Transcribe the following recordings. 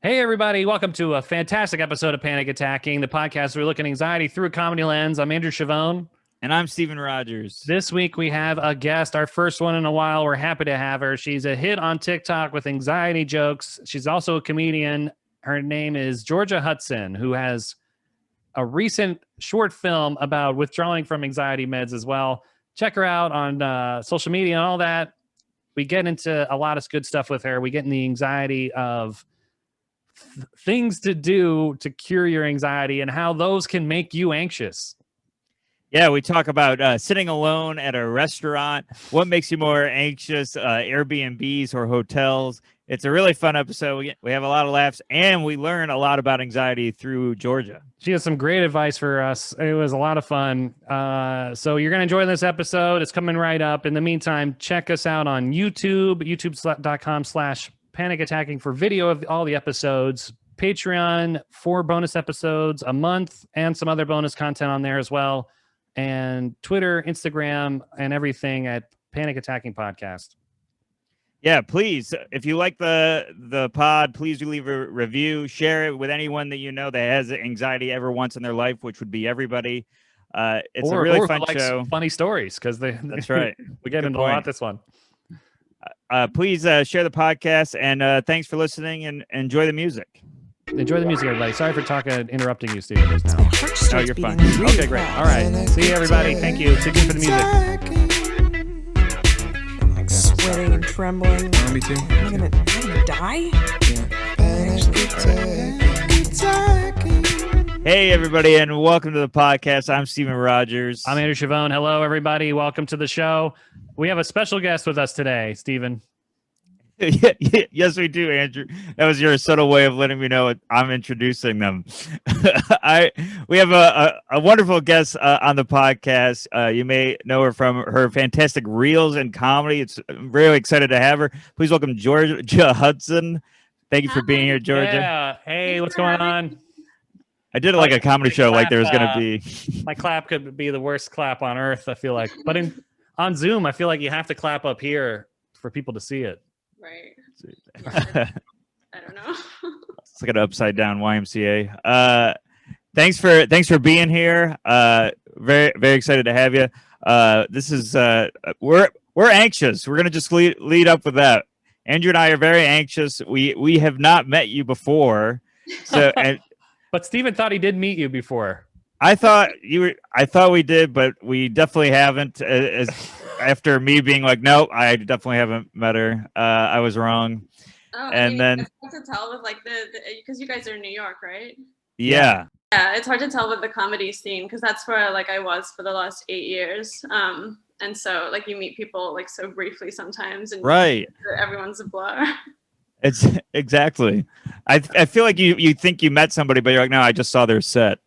Hey, everybody. Welcome to a fantastic episode of Panic Attacking, the podcast where we look at anxiety through a comedy lens. I'm Andrew Chavone. And I'm Steven Rogers. This week we have a guest, our first one in a while. We're happy to have her. She's a hit on TikTok with anxiety jokes. She's also a comedian. Her name is Jorja Hudson, who has a recent short film about withdrawing from anxiety meds as well. Check her out on social media and all that. We get into a lot of good stuff with her. We get in the anxiety of things to do to cure your anxiety and how those can make you anxious. Yeah, we talk about sitting alone at a restaurant. What makes you more anxious? Airbnbs or hotels. It's a really fun episode. We have a lot of laughs, and we learn a lot about anxiety through Jorja. She has some great advice for us. It was a lot of fun. So you're going to enjoy this episode. It's coming right up. In the meantime, check us out on YouTube, youtube.com/Panic Attacking for video of all the episodes. Patreon, 4 bonus episodes a month and some other bonus content on there as well. And Twitter, Instagram, and everything at Panic Attacking Podcast. Yeah, please, if you like the pod, please do leave a review. Share it with anyone that you know that has anxiety ever once in their life, which would be everybody. It's a really fun show. Funny stories, because that's right. We get into a lot this one. Please share the podcast, and thanks for listening, and enjoy the music. Enjoy the music, everybody. Sorry for talking to you, Steven, just now. No, you're fine. Okay, great. All right. See you, everybody. Thank you. Thank you for the music. I'm like sweating and trembling. Me too. I'm gonna die? Hey, everybody, and welcome to the podcast. I'm Steven Rogers. I'm Andrew Chavone. Hello, everybody. Welcome to the show. We have a special guest with us today, Steven. Yes, we do, Andrew. That was your subtle way of letting me know I'm introducing them. We have a wonderful guest on the podcast. You may know her from her fantastic reels and comedy. I'm really excited to have her. Please welcome Jorja Hudson. Thank you for being here, Jorja. Yeah. Hey, what's going on? I did like a comedy show like there was going to be. My clap could be the worst clap on earth, I feel like. But on Zoom, I feel like you have to clap up here for people to see it. Right. Yeah, I don't know. It's like an upside down YMCA. Thanks for being here. Very very excited to have you. This is we're anxious. We're gonna just lead up with that. Andrew and I are very anxious. We have not met you before, so but Steven thought he did meet you before. I thought we did, but we definitely haven't. After me being like, nope, I definitely haven't met her. I was wrong. Oh, and then it's hard to tell with like the because you guys are in New York, right? Yeah. Yeah, it's hard to tell with the comedy scene because that's where like I was for the last 8 years. And so like you meet people like so briefly sometimes, and right, everyone's a blur. It's exactly. I feel like you think you met somebody, but you're like, no, I just saw their set.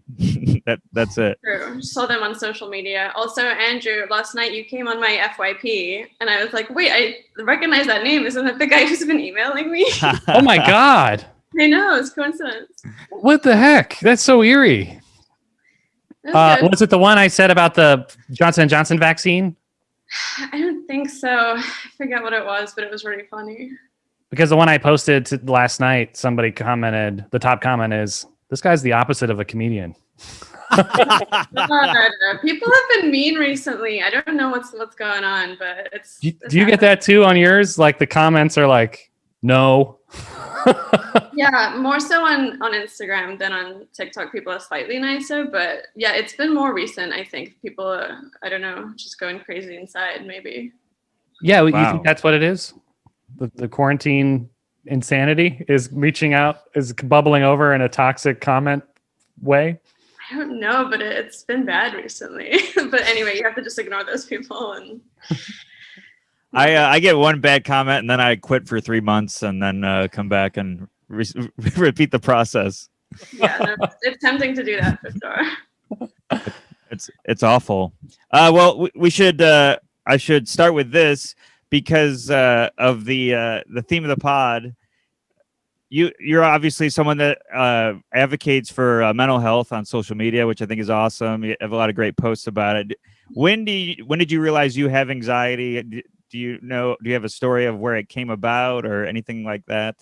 That's it. True. Saw them on social media. Also, Andrew, last night you came on my FYP, and I was like, wait, I recognize that name. Isn't that the guy who's been emailing me? Oh my God. I know, it's coincidence. What the heck? That's so eerie. Was it the one I said about the Johnson & Johnson vaccine? I don't think so. I forget what it was, but it was really funny. Because the one I posted last night, somebody commented, the top comment is, this guy's the opposite of a comedian. God, people have been mean recently. I don't know what's going on, but it's. Do you get that too on yours? Like the comments are like, no. Yeah, more so on Instagram than on TikTok. People are slightly nicer, but yeah, it's been more recent. I think people are, I don't know, just going crazy inside maybe. Yeah, wow. You think that's what it is? The quarantine insanity is reaching out, is bubbling over in a toxic comment way? I don't know, but it's been bad recently. But anyway, you have to just ignore those people. And I get one bad comment and then I quit for 3 months and then come back and repeat the process. Yeah, no, it's tempting to do that for sure. It's awful. Well, we should. I should start with this because of the theme of the pod. You're obviously someone that advocates for mental health on social media, which I think is awesome. You have a lot of great posts about it. When did you realize you have anxiety? Do you have a story of where it came about or anything like that?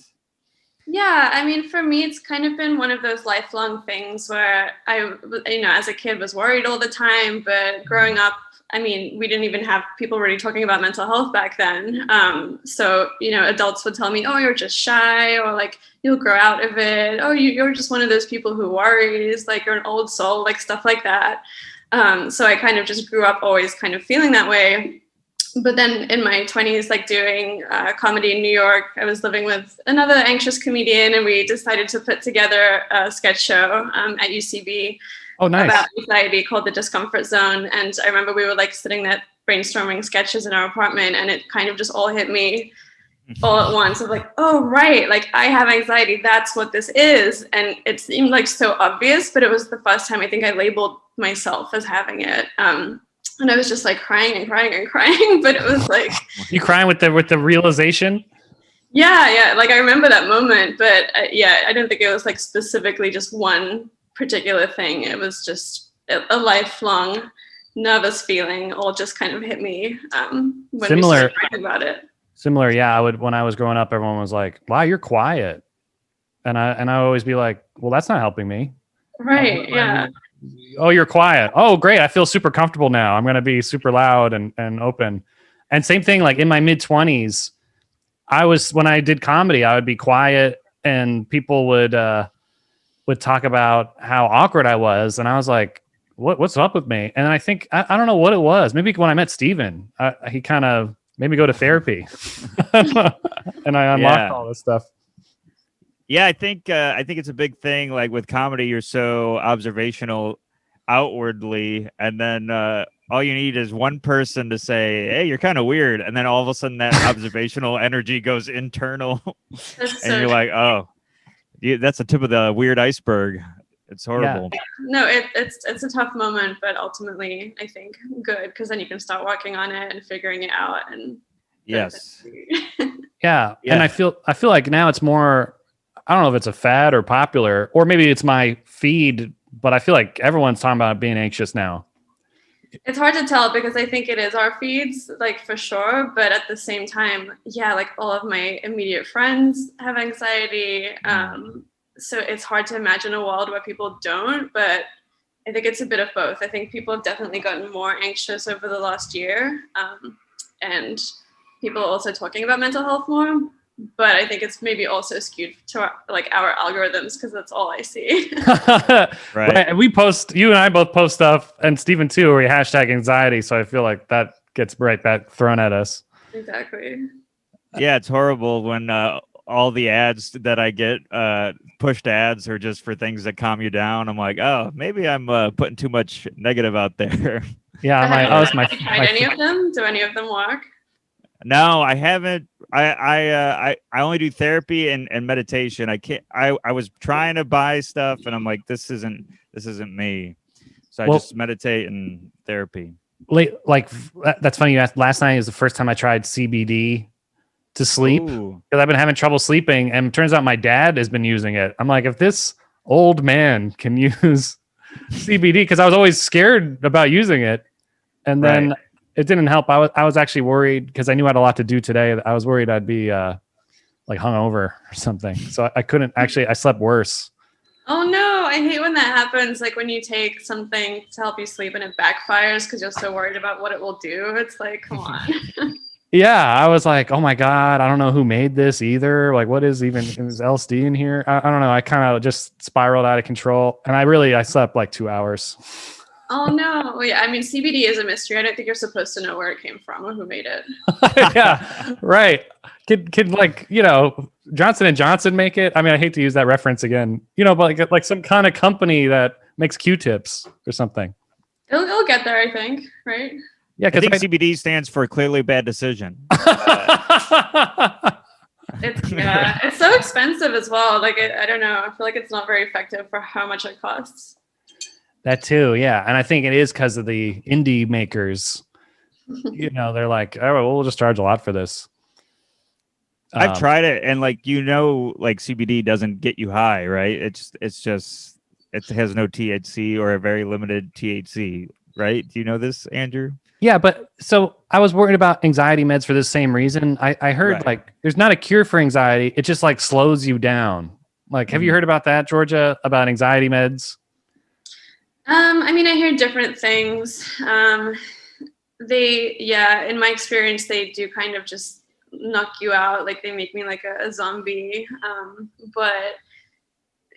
Yeah, I mean, for me, it's kind of been one of those lifelong things where as a kid was worried all the time, but growing up, I mean, we didn't even have people really talking about mental health back then. So, adults would tell me, oh, you're just shy, or like, you'll grow out of it. Oh, you're just one of those people who worries, like you're an old soul, like stuff like that. So I kind of just grew up always kind of feeling that way. But then in my 20s, like doing comedy in New York, I was living with another anxious comedian, and we decided to put together a sketch show at UCB about anxiety called The Discomfort Zone. And I remember we were like sitting there brainstorming sketches in our apartment, and it kind of just all hit me all at once of like, oh, right, like I have anxiety. That's what this is. And it seemed like so obvious, but it was the first time I think I labeled myself as having it. And I was just like crying and crying and crying, but it was like, you crying with the realization? Yeah. Like I remember that moment, but I don't think it was like specifically just one particular thing. It was just a lifelong nervous feeling all just kind of hit me when we started talking about it. Similar. Yeah. When I was growing up, everyone was like, wow, you're quiet. And I would always be like, well, that's not helping me. Right. Yeah. Oh, you're quiet. Oh, great. I feel super comfortable now. I'm going to be super loud and open. And same thing, like in my mid-20s, when I did comedy, I would be quiet and people would talk about how awkward I was. And I was like, what's up with me? And I think, I don't know what it was. Maybe when I met Steven, he kind of made me go to therapy and I unlocked all this stuff. Yeah, I think it's a big thing. Like with comedy, you're so observational outwardly, and then all you need is one person to say, "Hey, you're kind of weird," and then all of a sudden that observational energy goes internal, and you're like, "Oh, that's the tip of the weird iceberg." It's horrible. Yeah. No, it's a tough moment, but ultimately, I think good because then you can start working on it and figuring it out. And yes, yeah. And I feel like now it's more. I don't know if it's a fad or popular, or maybe it's my feed, but I feel like everyone's talking about being anxious now. It's hard to tell because I think it is our feeds, like for sure. But at the same time, like all of my immediate friends have anxiety. So it's hard to imagine a world where people don't, but I think it's a bit of both. I think people have definitely gotten more anxious over the last year. And people are also talking about mental health more. But I think it's maybe also skewed to our algorithms because that's all I see. Right. And you and I both post stuff, and Steven too, where we hashtag anxiety. So I feel like that gets right back thrown at us. Exactly. Yeah, it's horrible when all the ads that I get, pushed ads, are just for things that calm you down. I'm like, oh, maybe I'm putting too much negative out there. Yeah, have you tried any of them? Do any of them work? No, I haven't. I only do therapy and meditation. I can't. I was trying to buy stuff, and I'm like, this isn't me. So I just meditate and therapy. Like that's funny you asked. Last night is the first time I tried CBD to sleep because I've been having trouble sleeping, and it turns out my dad has been using it. I'm like, if this old man can use CBD, because I was always scared about using it, and then. Right. It didn't help. I was actually worried because I knew I had a lot to do today. I was worried I'd be like hungover or something. So I couldn't I slept worse. Oh no, I hate when that happens. Like when you take something to help you sleep and it backfires because you're so worried about what it will do. It's like, come on. Yeah, I was like, oh my God, I don't know who made this either. Like, what is LSD in here? I don't know. I kind of just spiraled out of control. And I slept like 2 hours. Oh no! Well, yeah, I mean CBD is a mystery. I don't think you're supposed to know where it came from or who made it. Yeah, right. Could like Johnson and Johnson make it? I mean, I hate to use that reference again. But like some kind of company that makes Q-tips or something. It'll get there, I think. Right? Yeah, because CBD stands for clearly bad decision. It's so expensive as well. Like I don't know. I feel like it's not very effective for how much it costs. That too, yeah. And I think it is because of the indie makers. They're like, oh, well, we'll just charge a lot for this. I've tried it, and like CBD doesn't get you high, right? It has no THC or a very limited THC, right? Do you know this, Andrew? Yeah, but so I was worried about anxiety meds for the same reason. I heard Right. like there's not a cure for anxiety. It just like slows you down. Like, have you heard about that, Georgia, about anxiety meds? I mean, I hear different things. In my experience, they do kind of just knock you out. Like they make me like a zombie. But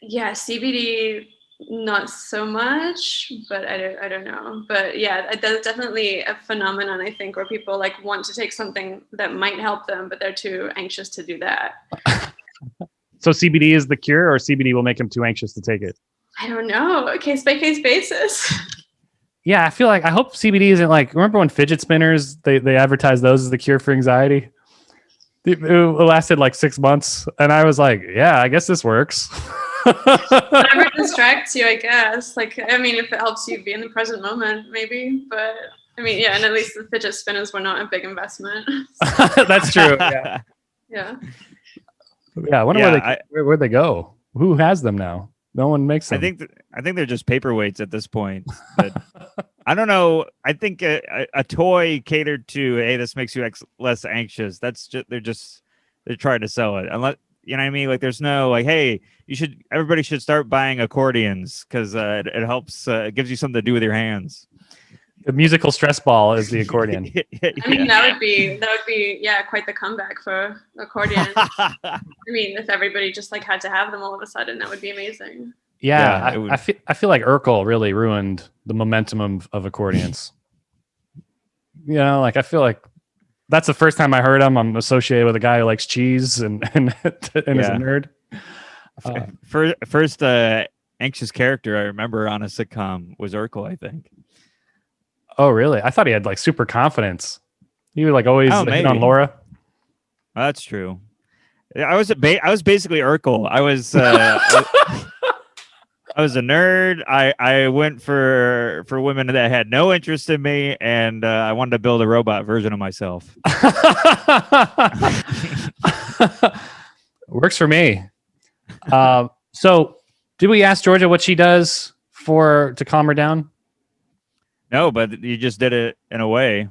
yeah, CBD, not so much, but I don't know. But yeah, that's definitely a phenomenon, I think, where people like want to take something that might help them, but they're too anxious to do that. So CBD is the cure, or CBD will make them too anxious to take it? I don't know, case by case basis. Yeah, I feel like I hope CBD isn't like, remember when fidget spinners, they advertised those as the cure for anxiety? It lasted like 6 months, and I was like, yeah, I guess this works. Whatever distracts you, I guess. Like, I mean, if it helps you be in the present moment, maybe. But I mean, yeah, and at least the fidget spinners were not a big investment. That's true. Yeah. Yeah. Yeah. I wonder where'd they go? Who has them now? No one makes them. I think they're just paperweights at this point. But I don't know. I think a toy catered to, hey, this makes you less anxious. That's just they're trying to sell it. Unless, you know what I mean? Like there's no like, hey, everybody should start buying accordions because it helps. It gives you something to do with your hands. The musical stress ball is the accordion. I mean, that would be yeah, quite the comeback for accordion. I mean, if everybody just like had to have them all of a sudden, that would be amazing. Yeah, I feel like Urkel really ruined the momentum of accordions. You know, like I feel like that's the first time I heard him. I'm associated with a guy who likes cheese and is a nerd. First anxious character I remember on a sitcom was Urkel, I think. Oh, really? I thought he had like super confidence. He would like always hit on Laura. That's true. I was basically Urkel. I was I was a nerd. I went for women that had no interest in me, and I wanted to build a robot version of myself. Works for me. So, did we ask Jorja what she does to calm her down? No, but you just did it in a way.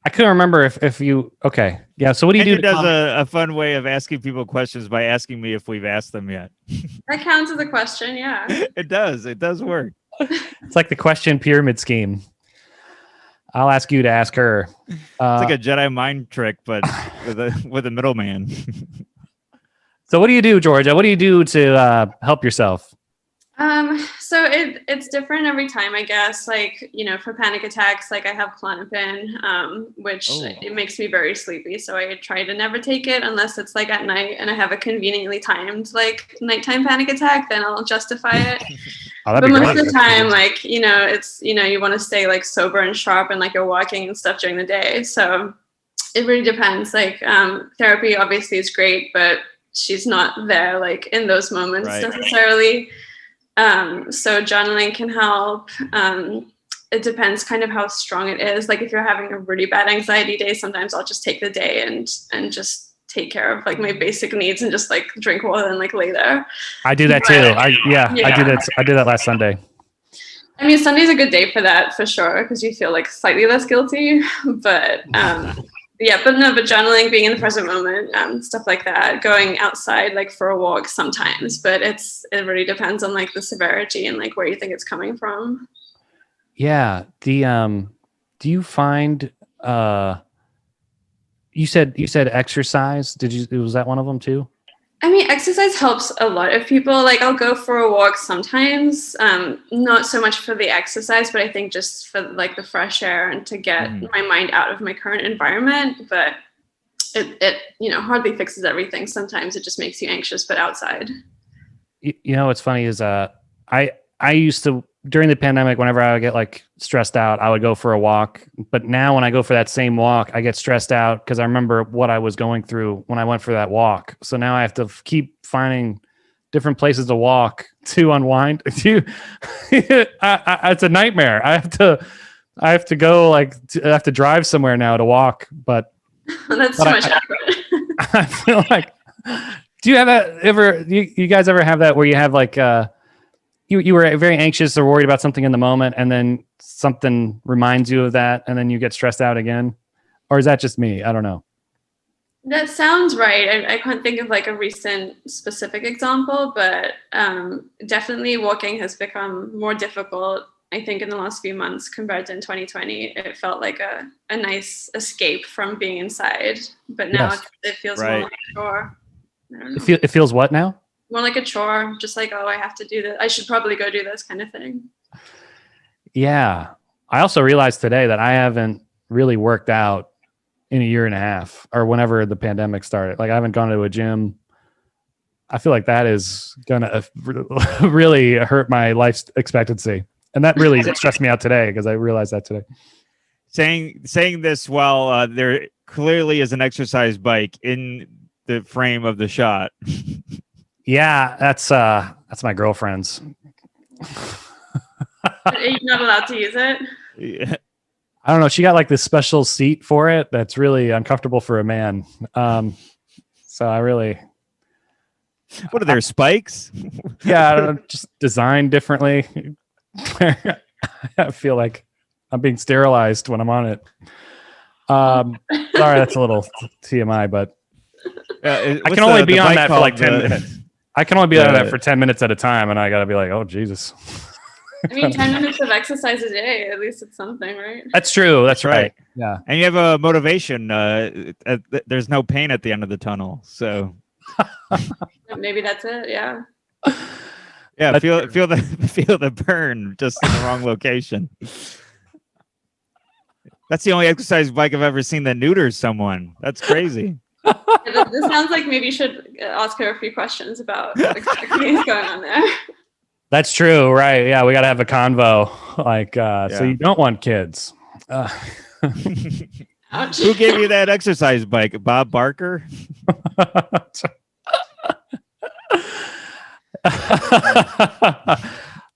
I couldn't remember if you. Okay, yeah. So what do you do? Does a fun way of asking people questions by asking me if we've asked them yet. That counts as a question, yeah. It does. It does work. It's like the question pyramid scheme. I'll ask you to ask her. It's like a Jedi mind trick, but with a middleman. So what do you do, Jorja? What do you do to help yourself? So it's different every time, I guess. Like, you know, for panic attacks, like I have Klonopin, which it makes me very sleepy. So I try to never take it unless it's like at night and I have a conveniently timed like nighttime panic attack, then I'll justify it. But most of the time, like, you know, it's, you know, you want to stay like sober and sharp and like you're walking and stuff during the day. So it really depends. Like, therapy obviously is great, but she's not there like in those moments necessarily. So journaling can help. It depends kind of how strong it is. Like if you're having a really bad anxiety day, sometimes I'll just take the day and just take care of like my basic needs and just like drink water and like lay there. I do that too. I did that last Sunday. I mean, Sunday's a good day for that for sure because you feel like slightly less guilty. But but journaling, being in the present moment, stuff like that, going outside like for a walk sometimes, but it really depends on like the severity and like where you think it's coming from. Yeah. Do you find you said exercise? Was that one of them too? I mean, exercise helps a lot of people. Like I'll go for a walk sometimes, not so much for the exercise, but I think just for like the fresh air and to get my mind out of my current environment. But it you know, hardly fixes everything. Sometimes it just makes you anxious, but outside. You know, what's funny is I used to, during the pandemic, whenever I would get like stressed out, I would go for a walk. But now when I go for that same walk, I get stressed out because I remember what I was going through when I went for that walk. So now I have to keep finding different places to walk to unwind. It's a nightmare. I have to go I have to drive somewhere now to walk. But that's too much effort. I feel like, do you have that ever? You guys ever have that where you have like you were very anxious or worried about something in the moment, and then something reminds you of that, and then you get stressed out again? Or is that just me? I don't know. That sounds right. I can't think of like a recent specific example, but definitely walking has become more difficult, I think, in the last few months compared to in 2020. It felt like a nice escape from being inside, but now Yes. it feels Right. more like a chore. I don't know. It feels what now? More like a chore, just like, oh, I have to do this. I should probably go do this kind of thing. Yeah. I also realized today that I haven't really worked out in a year and a half, or whenever the pandemic started. Like, I haven't gone to a gym. I feel like that is gonna really hurt my life expectancy, and that really stressed me out today because I realized that today. Saying this while there clearly is an exercise bike in the frame of the shot. Yeah, that's my girlfriend's. Are you not allowed to use it? Yeah. I don't know. She got like this special seat for it that's really uncomfortable for a man. So I really, What are there, spikes? yeah, I don't know, just designed differently. I feel like I'm being sterilized when I'm on it. Sorry, that's a little TMI, but I can only be on that for like 10 minutes. I can only be on that for 10 minutes at a time, and I got to be like, oh, Jesus. I mean, 10 minutes of exercise a day, at least it's something, right? That's true. That's right. Yeah. And you have a motivation. There's no pain at the end of the tunnel. So Maybe that's it. Yeah. yeah, That's feel the burn just in the wrong location. That's the only exercise bike I've ever seen that neuters someone. That's crazy. This sounds like maybe you should ask her a few questions about what exactly is going on there. That's true. Right. Yeah. We got to have a convo. Like, so you don't want kids. Ouch. Who gave you that exercise bike? Bob Barker?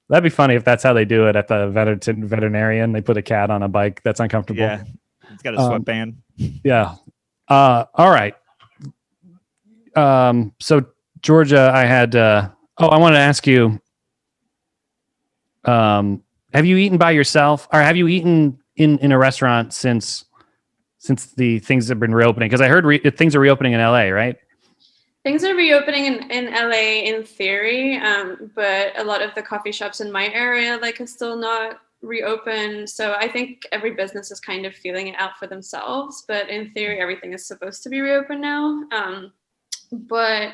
That'd be funny if that's how they do it at the veterinarian. They put a cat on a bike that's uncomfortable. Yeah. It's got a sweatband. Yeah. All right. So Jorja, I had, I wanted to ask you, have you eaten by yourself, or have you eaten in a restaurant since the things have been reopening? Because I heard things are reopening in LA, right? Things are reopening in LA in theory, but a lot of the coffee shops in my area are still not reopened. So I think every business is kind of feeling it out for themselves. But in theory, everything is supposed to be reopened now. But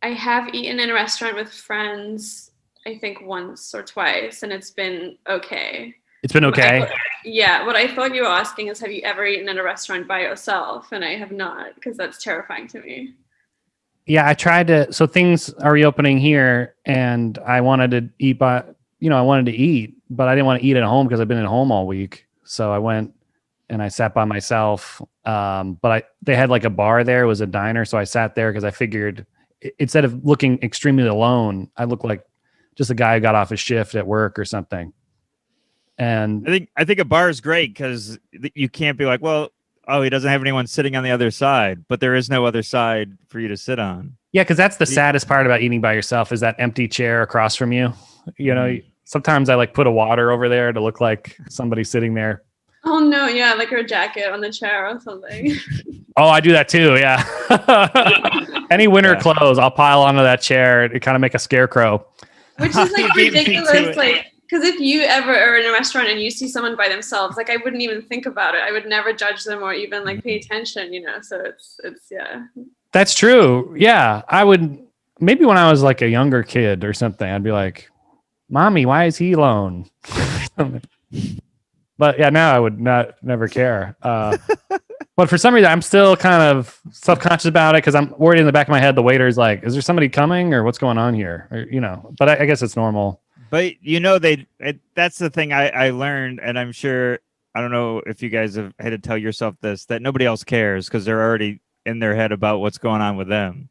I have eaten in a restaurant with friends, I think once or twice, and it's been okay. It's been okay? What I thought you were asking is, have you ever eaten in a restaurant by yourself? And I have not, because that's terrifying to me. Yeah, I tried to. So things are reopening here, and I wanted to eat I wanted to eat, but I didn't want to eat at home because I've been at home all week. So I went and I sat by myself. But they had like a bar there. It was a diner. So I sat there because I figured instead of looking extremely alone, I looked like just a guy who got off his shift at work or something. And I think a bar is great because you can't be like, well, oh, he doesn't have anyone sitting on the other side, but there is no other side for you to sit on. Yeah, because that's the saddest part about eating by yourself is that empty chair across from you. You know, sometimes I put a water over there to look like somebody's sitting there. Oh no, yeah, like her jacket on the chair or something. Oh, I do that too. Yeah. Any winter clothes, I'll pile onto that chair to kind of make a scarecrow. Which is ridiculous. Because if you ever are in a restaurant and you see someone by themselves, I wouldn't even think about it. I would never judge them or even pay attention, So it's yeah. That's true. Yeah. I would, maybe when I was a younger kid or something, I'd be like, Mommy, why is he alone? But yeah, now I would never care. But for some reason, I'm still kind of self-conscious about it because I'm worried in the back of my head. The waiter's like, is there somebody coming or what's going on here? Or, but I guess it's normal. But that's the thing I learned, and I'm sure, I don't know if you guys have had to tell yourself this, that nobody else cares because they're already in their head about what's going on with them.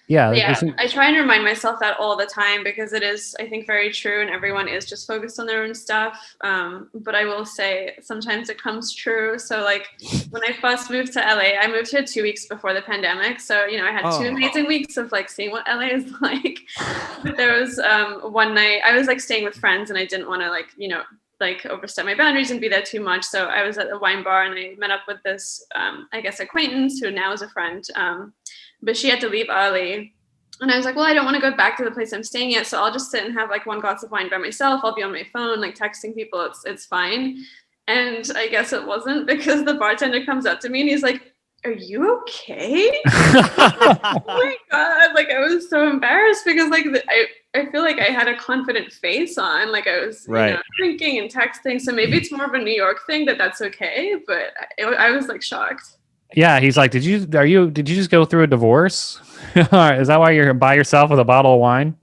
Yeah. Yeah, I try and remind myself that all the time because it is, I think, very true, and everyone is just focused on their own stuff. But I will say sometimes it comes true. So like when I first moved to LA, I moved here 2 weeks before the pandemic. So, you know, I had 2 amazing weeks of like seeing what LA is like. But there was one night I was like staying with friends and I didn't want to like, you know, like overstep my boundaries and be there too much. So I was at a wine bar and I met up with this, I guess, acquaintance who now is a friend. But she had to leave early. And I was like, well, I don't want to go back to the place I'm staying at. So I'll just sit and have like one glass of wine by myself. I'll be on my phone, like texting people. It's fine. And I guess it wasn't, because the bartender comes up to me and he's like, are you okay? Oh my God. Like I was so embarrassed because like I feel like I had a confident face on, like I was you know, drinking and texting. So maybe it's more of a New York thing that's okay. But I was like shocked. Yeah, he's like, did you just go through a divorce? Is that why you're by yourself with a bottle of wine?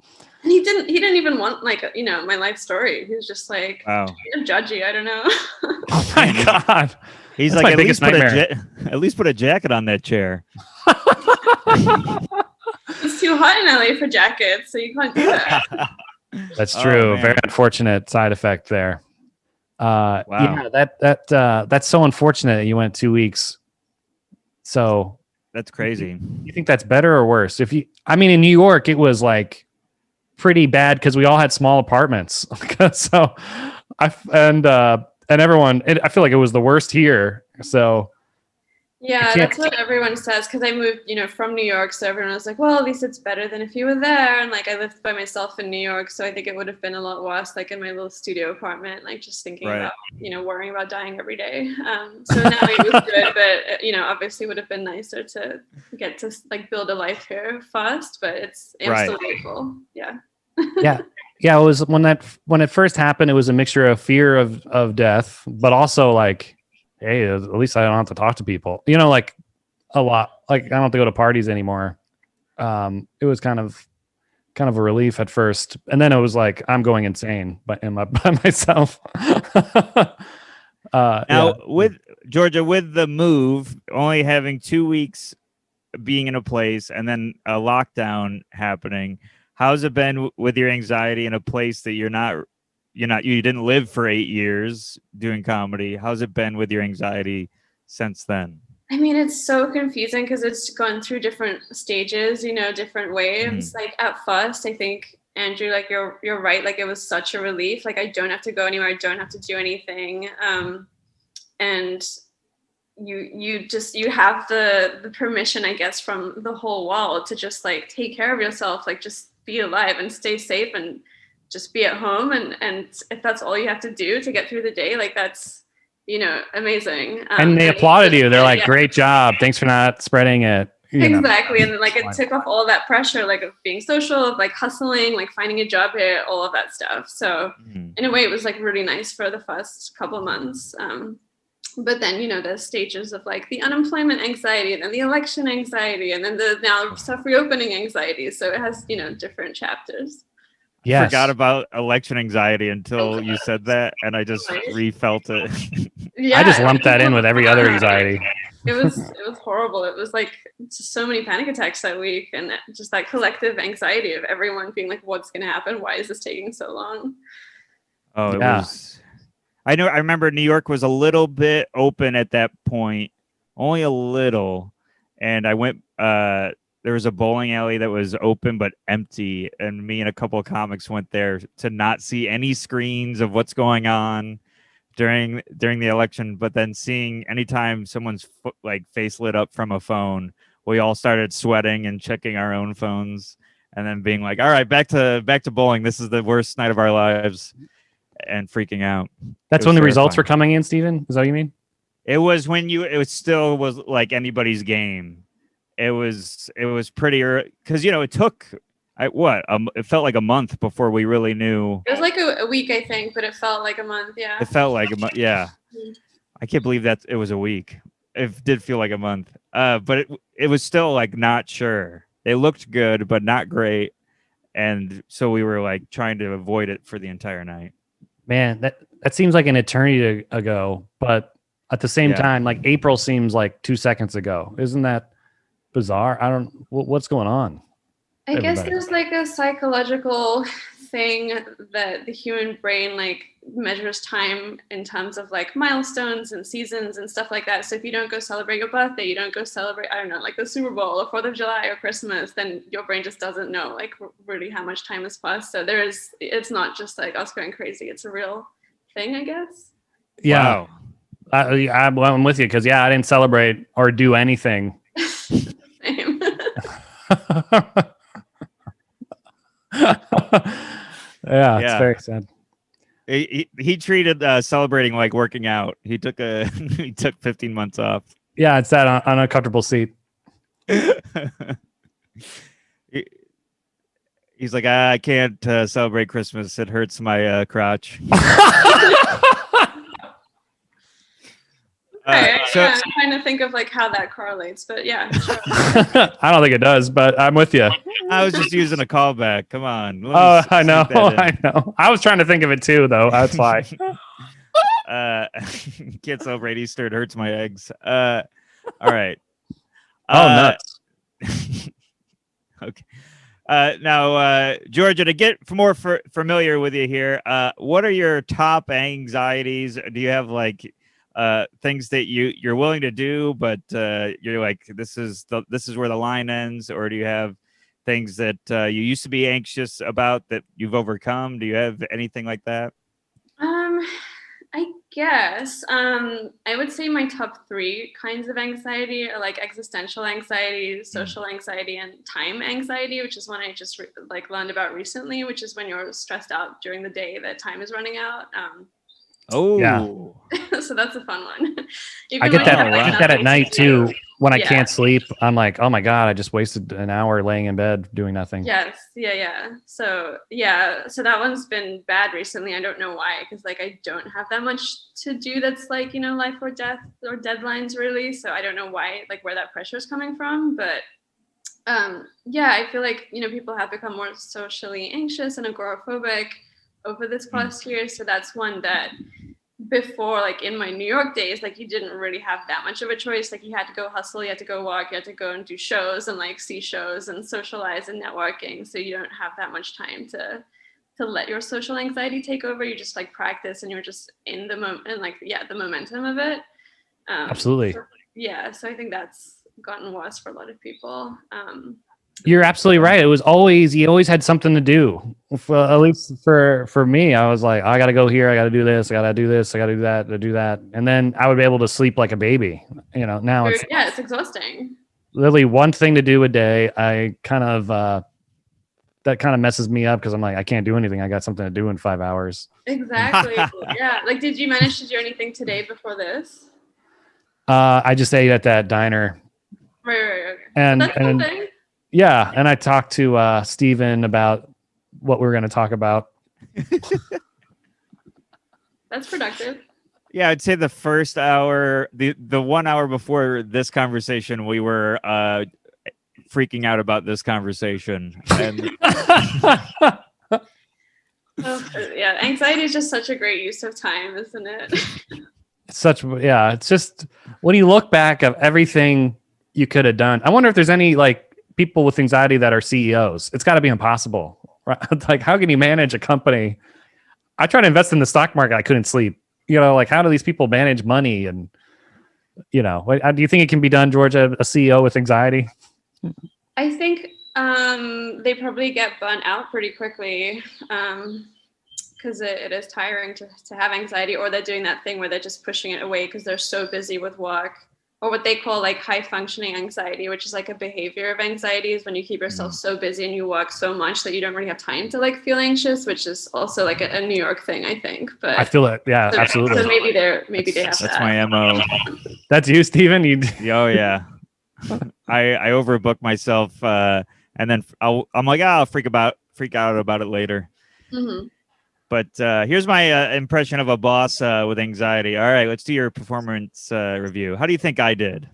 And he didn't even want like, you know, my life story. He was just like, wow, judgy. I don't know. Oh my God. He's That's like, at least put a jacket on that chair. It's too hot in LA for jackets, so you can't do that. That's true. Man. Very unfortunate side effect there. Wow. Yeah, that's so unfortunate that you went 2 weeks. So That's crazy. you think that's better or worse? I mean, in New York, it was like pretty bad because we all had small apartments. So and everyone, I feel like it was the worst here. So yeah, that's what everyone says, because I moved, you know, from New York, so everyone was like, well, at least it's better than if you were there. And like I lived by myself in New York, so I think it would have been a lot worse, like in my little studio apartment, like just thinking about, you know, worrying about dying every day. So now it was good, but you know, obviously would have been nicer to get to like build a life here first, but I'm still grateful. Yeah. Yeah, it was when it first happened, it was a mixture of fear of death, but also like, hey, at least I don't have to talk to people, you know, like a lot, like I don't have to go to parties anymore. It was kind of a relief at first, and then it was like I'm going insane by myself. Now with Jorja, with the move, only having 2 weeks being in a place and then a lockdown happening, how's it been with your anxiety in a place that you didn't live for 8 years doing comedy? How's it been with your anxiety since then? I mean, it's so confusing because it's gone through different stages, you know, different waves. Like at first, I think, Andrew, like you're right. Like it was such a relief. Like I don't have to go anywhere. I don't have to do anything. And you have the permission, I guess, from the whole world to just like take care of yourself, like just be alive and stay safe and just be at home. And if that's all you have to do to get through the day, like that's, you know, amazing. And they applauded you. They're like, great job. Thanks for not spreading it. Exactly. And then like it took off all that pressure, like of being social, of like hustling, like finding a job here, all of that stuff. So in a way it was like really nice for the first couple of months. But then, you know, there's stages of like the unemployment anxiety and then the election anxiety and then the now stuff reopening anxiety. So it has, you know, different chapters. Yes. Forgot about election anxiety until you said that, and I just refelt it. Yeah, I just lumped that in with every other anxiety. It was horrible. It was like just so many panic attacks that week, and just that collective anxiety of everyone being like, "What's going to happen? Why is this taking so long?" Oh, it was. I remember New York was a little bit open at that point, only a little, and I went. There was a bowling alley that was open but empty, and me and a couple of comics went there to not see any screens of what's going on during the election. But then seeing anytime someone's face lit up from a phone, we all started sweating and checking our own phones, and then being like, "All right, back to bowling. This is the worst night of our lives," and freaking out. That's when the results were coming in, Steven? Is that what you mean? It was when it still was like anybody's game. It was pretty early because, you know, it took it felt like a month before we really knew. It was like a week, I think, but it felt like a month. Yeah, it felt like a month. Yeah, I can't believe that it was a week. It did feel like a month, but it was still like not sure. It looked good, but not great, and so we were like trying to avoid it for the entire night. Man, that seems like an eternity ago, but at the same time, like April seems like 2 seconds ago. Isn't that bizarre? What's going on? I guess everybody. there's like a psychological thing that the human brain like measures time in terms of like milestones and seasons and stuff like that. So if you don't go celebrate your birthday, you don't go celebrate, I don't know, like the Super Bowl or 4th of July or Christmas, then your brain just doesn't know like really how much time has passed. So it's not just like us going crazy. It's a real thing, I guess. Yeah. Wow. I'm with you because I didn't celebrate or do anything. Same. It's very sad. He treated celebrating like working out. He took 15 months off. Yeah, it's that on a comfortable seat. He's like, I can't celebrate Christmas. It hurts my crotch. I'm trying to think of like how that correlates, but yeah, sure. I don't think it does, but I'm with you. I was just using a callback. Come on. I know. I know. I was trying to think of it too, though. That's why. Can't celebrate Easter. It hurts my eggs. All right. Nuts. Okay. Now, Jorja, to get more familiar with you here, what are your top anxieties? Do you have like things that you're willing to do, but you're like, this is where the line ends? Or do you have things that you used to be anxious about that you've overcome? Do you have anything like that? I guess I would say my top 3 kinds of anxiety are like existential anxiety, social anxiety, and time anxiety, which is one I just learned about recently, which is when you're stressed out during the day that time is running out. So that's a fun one. I get that at night too. When I can't sleep, I'm like, oh my God, I just wasted an hour laying in bed doing nothing. Yes. Yeah. So that one's been bad recently. I don't know why, because like I don't have that much to do that's like, life or death or deadlines really. So I don't know why, like where that pressure is coming from. But I feel like, people have become more socially anxious and agoraphobic over this past year. So that's one that before, like in my New York days, like you didn't really have that much of a choice. Like you had to go hustle, you had to go walk, you had to go and do shows and like see shows and socialize and networking. So you don't have that much time to let your social anxiety take over. You just like practice and you're just in the moment and like, the momentum of it. Absolutely. So I think that's gotten worse for a lot of people. You're absolutely right. You always had something to do. At least for me, I was like, I got to go here. I got to do this. I got to do this. I got to do that. To do that. And then I would be able to sleep like a baby. Now it's exhausting. Literally one thing to do a day. I kind of, that kind of messes me up because I'm like, I can't do anything. I got something to do in 5 hours. Exactly. Yeah. Like, did you manage to do anything today before this? I just ate at that diner. Right. Okay. And something. Yeah, and I talked to Steven about what we were going to talk about. That's productive. Yeah, I'd say the first hour, the 1 hour before this conversation, we were freaking out about this conversation. And anxiety is just such a great use of time, isn't it? It's just when you look back of everything you could have done. I wonder if there's any like people with anxiety that are CEOs. It's got to be impossible, right? Like, how can you manage a company? I tried to invest in the stock market. I couldn't sleep. Like, how do these people manage money? And, do you think it can be done, Jorja, a CEO with anxiety? I think they probably get burnt out pretty quickly because it is tiring to have anxiety, or they're doing that thing where they're just pushing it away because they're so busy with work. Or what they call like high functioning anxiety, which is like a behavior of anxiety, is when you keep yourself so busy and you work so much that you don't really have time to like feel anxious, which is also like a New York thing, I think. But I feel it. Yeah, absolutely. So maybe they have that's my MO. That's you, Steven? Oh yeah. I overbook myself and then I'm like, I'll freak out about it later. Mm-hmm. But here's my impression of a boss with anxiety. All right, let's do your performance review. How do you think I did?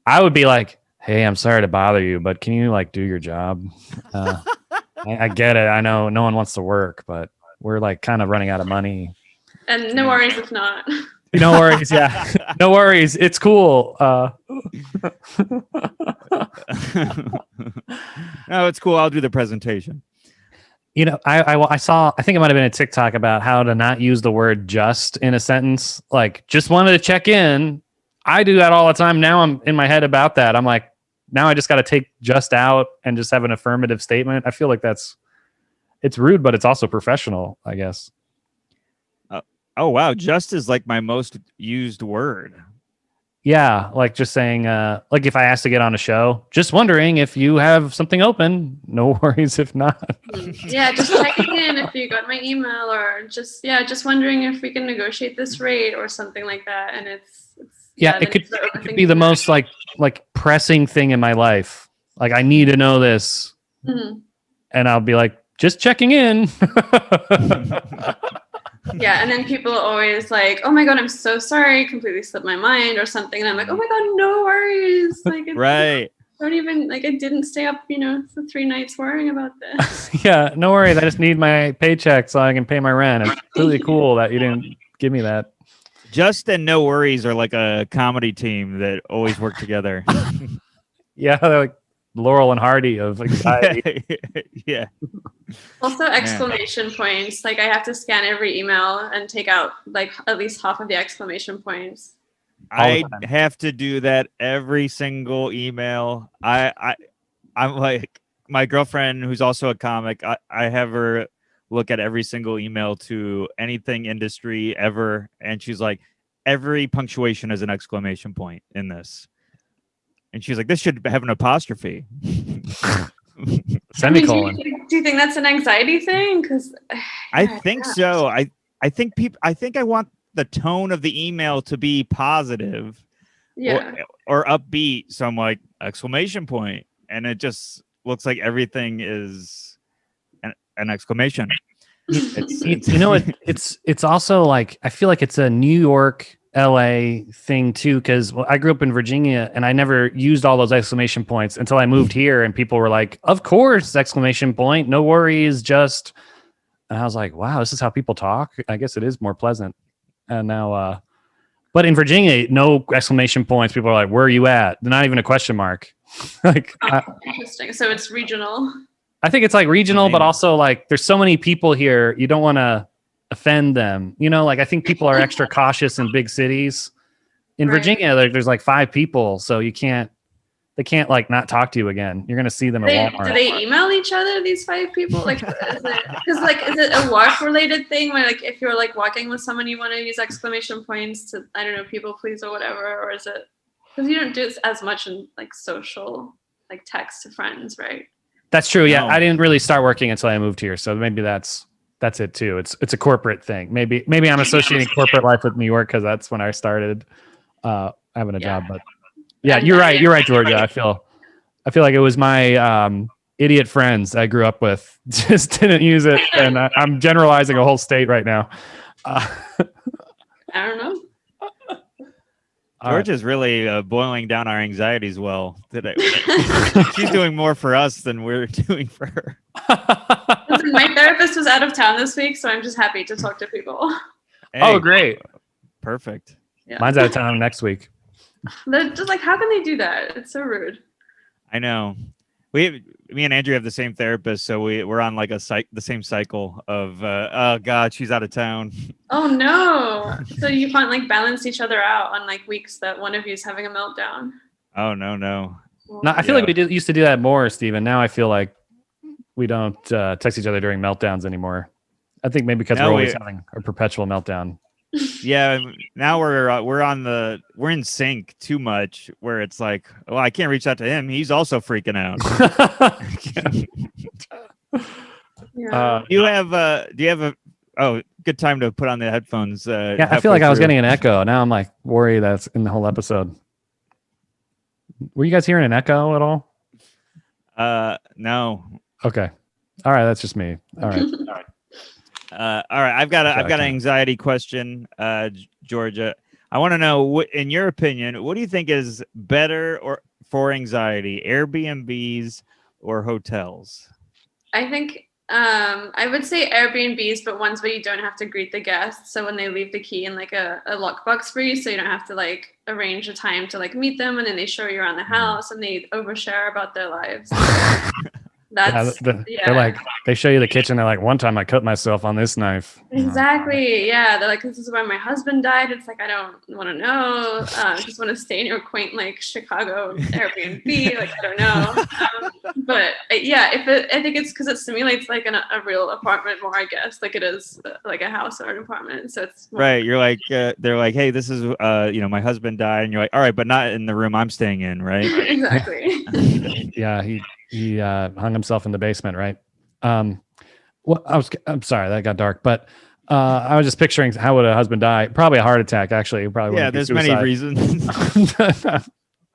I would be like, hey, I'm sorry to bother you, but can you like do your job? I get it. I know no one wants to work, but we're like kind of running out of money. And no worries if not. No worries. Yeah. No worries. It's cool. No, it's cool. I'll do the presentation. I saw, I think it might have been a TikTok about how to not use the word just in a sentence. Like, just wanted to check in. I do that all the time. Now I'm in my head about that. I'm like, now I just got to take just out and just have an affirmative statement. I feel like it's rude, but it's also professional, I guess. Oh, wow. Just is like my most used word. Yeah. Like just saying, like if I asked to get on a show, just wondering if you have something open. No worries if not. Yeah, just checking in if you got my email, or just wondering if we can negotiate this rate or something like that. And it's it could be the most like pressing thing in my life. Like I need to know this. Mm-hmm. And I'll be like, just checking in. Yeah, and then people always like, oh my God, I'm so sorry, completely slipped my mind or something. And I'm like, oh my God, no worries. Like, right. Don't even, like, I didn't stay up, for 3 nights worrying about this. Yeah, no worries. I just need my paycheck so I can pay my rent. It's really cool that you didn't give me that. Just and No Worries are like a comedy team that always work together. Yeah, they're like Laurel and Hardy of anxiety. Yeah. Also, exclamation points. Like I have to scan every email and take out like at least half of the exclamation points. I have to do that every single email. I'm like my girlfriend, who's also a comic. I have her look at every single email to anything industry ever, and she's like, every punctuation is an exclamation point in this. And she's like, this should have an apostrophe. Semicolon. Do you think that's an anxiety thing? Because I think so. I think I want the tone of the email to be positive, or upbeat. So I'm like, exclamation point, and it just looks like everything is an exclamation. It's also like I feel like it's a New York, LA thing too, because I grew up in Virginia and I never used all those exclamation points until I moved here, and people were like, of course, exclamation point, no worries, just. And I was like, wow, this is how people talk. I guess it is more pleasant. And now, but in Virginia, no exclamation points. People are like, where are you at? They're not even a question mark. Like, interesting. So it's regional. I think it's like regional, but also like there's so many people here. You don't want to offend them. Like I think people are extra cautious in big cities. In Virginia, there's like 5 people. So they can't like not talk to you again. You're going to see them at Walmart. Do they email each other, these 5 people? Like, is it a work related thing where like, if you're like walking with someone, you want to use exclamation points to, I don't know, people please or whatever? Or is it, because you don't do it as much in like social, like text to friends, right? That's true. Yeah. No. I didn't really start working until I moved here. So maybe that's it too. It's a corporate thing. Maybe I'm associating corporate life with New York because that's when I started having a job. But yeah, you're right. You're right, Jorja. I feel like it was my idiot friends I grew up with just didn't use it, and I'm generalizing a whole state right now. I don't know. Jorja's really boiling down our anxieties well today. She's doing more for us than we're doing for her. Listen, my therapist was out of town this week, so I'm just happy to talk to people. Hey, oh, great. Perfect. Yeah. Mine's out of town next week. They're just like, how can they do that? It's so rude. I know. Me and Andrew have the same therapist, so we're on like the same cycle of oh God, she's out of town. Oh no! So you can't like balance each other out on like weeks that one of you is having a meltdown. Oh no. No, I feel like we used to do that more, Steven. Now I feel like we don't text each other during meltdowns anymore. I think maybe because we're always having a perpetual meltdown. Yeah, now we're in sync too much, where it's like, well, I can't reach out to him. He's also freaking out. Yeah. Do you have a good time to put on the headphones? Yeah, I feel like I was getting an echo. Now I'm like worried that's in the whole episode. Were you guys hearing an echo at all? No. Okay. All right, that's just me. All right. All right. I've got an anxiety question, Jorja. I want to know, in your opinion, what do you think is better for anxiety, Airbnbs or hotels? I think I would say Airbnbs, but ones where you don't have to greet the guests. So when they leave the key in like a lockbox for you, so you don't have to like arrange a time to like meet them, and then they show you around the house and they overshare about their lives. That's they're like, they show you the kitchen. They're like, one time I cut myself on this knife. Exactly. Yeah. They're like, this is where my husband died. It's like, I don't want to know. I just want to stay in your quaint, like Chicago Airbnb. Like, I don't know. But yeah, I think it's because it simulates like a real apartment more, I guess, like it is like a house or an apartment. So it's more Right. You're like, they're like, hey, this is, my husband died. And you're like, all right, but not in the room I'm staying in. Right. Exactly. Yeah. He hung himself in the basement. Right. Well, I'm sorry that got dark, but I was just picturing how would a husband die? Probably a heart attack, actually. Probably. Yeah. There's many reasons.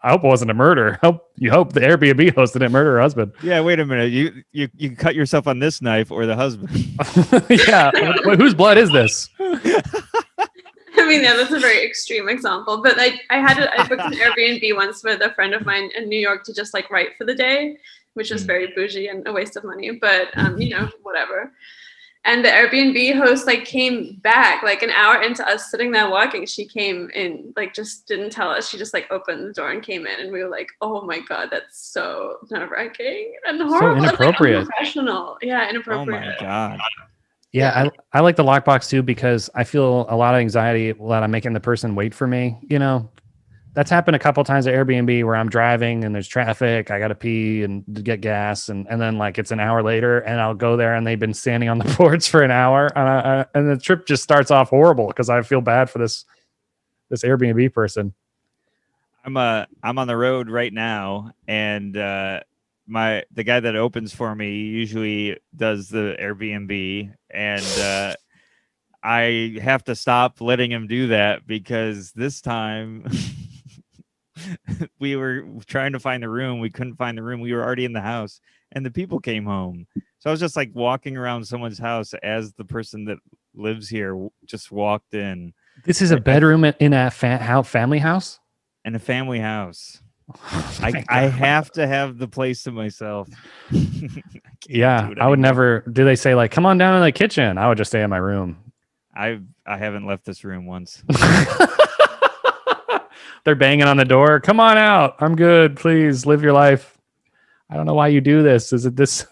I hope it wasn't a murder. You hope the Airbnb host didn't murder her husband. Yeah. Wait a minute. You cut yourself on this knife or the husband? Yeah. Whose blood is this? I mean, yeah, that's a very extreme example, but I booked an Airbnb once with a friend of mine in New York to just like write for the day, which was very bougie and a waste of money, but whatever. And the Airbnb host like came back like an hour into us sitting there walking. She came in, like just didn't tell us. She just like opened the door and came in, and we were like, "Oh my god, that's so nerve-wracking and horrible." So inappropriate. Like, unprofessional. Yeah, inappropriate. Oh my god. Yeah, I like the lockbox too because I feel a lot of anxiety that I'm making the person wait for me. That's happened a couple times at Airbnb where I'm driving and there's traffic. I got to pee and get gas. And then like it's an hour later and I'll go there and they've been standing on the porch for an hour. And the trip just starts off horrible because I feel bad for this Airbnb person. I'm on the road right now, and the guy that opens for me usually does the Airbnb, and I have to stop letting him do that because this time we were trying to find the room. We couldn't find the room. We were already in the house and the people came home. So I was just like walking around someone's house as the person that lives here just walked in. This is a bedroom in a family house? In a family house. I have to have the place to myself. Yeah, I would never. Do they say like, come on down to the kitchen? I would just stay in my room. I haven't left this room once. They're banging on the door. Come on out. I'm good. Please live your life. I don't know why you do this. Is it this?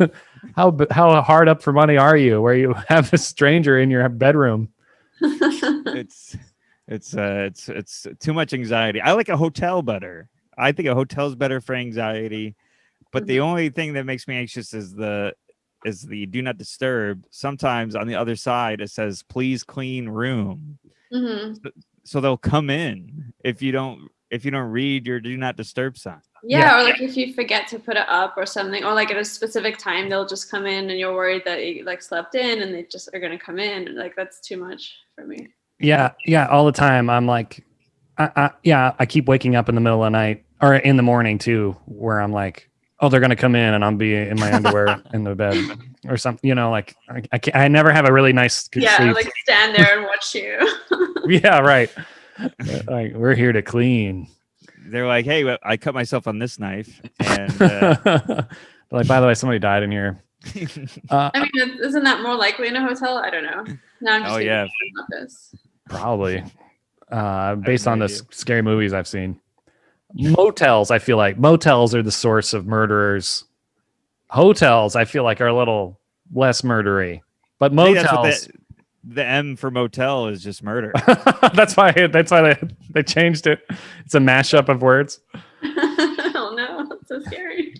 How hard up for money are you where you have a stranger in your bedroom? It's too much anxiety. I like a hotel better. I think a hotel's better for anxiety, but the only thing that makes me anxious is the do not disturb. Sometimes on the other side it says please clean room. Mm-hmm. So they'll come in if you don't read your do not disturb sign. Yeah, or like if you forget to put it up or something, or like at a specific time they'll just come in and you're worried that you like slept in and they just are gonna come in, and like that's too much for me. Yeah, all the time. I'm like, I keep waking up in the middle of the night or in the morning too, where I'm like, oh, they're gonna come in and I'll be in my underwear in the bed or something. Like I never have a really nice sleep. Like stand there and watch you. Yeah, right. Like we're here to clean. They're like, hey, I cut myself on this knife, and like, by the way, somebody died in here. I mean, isn't that more likely in a hotel? I don't know. No, I'm just yeah, this. Probably. Based on the scary movies I've seen. Motels, I feel like motels are the source of murderers. Hotels, I feel like, are a little less murdery, but motels. The M for motel is just murder. that's why they changed it. It's a mashup of words. Oh no, that's so scary.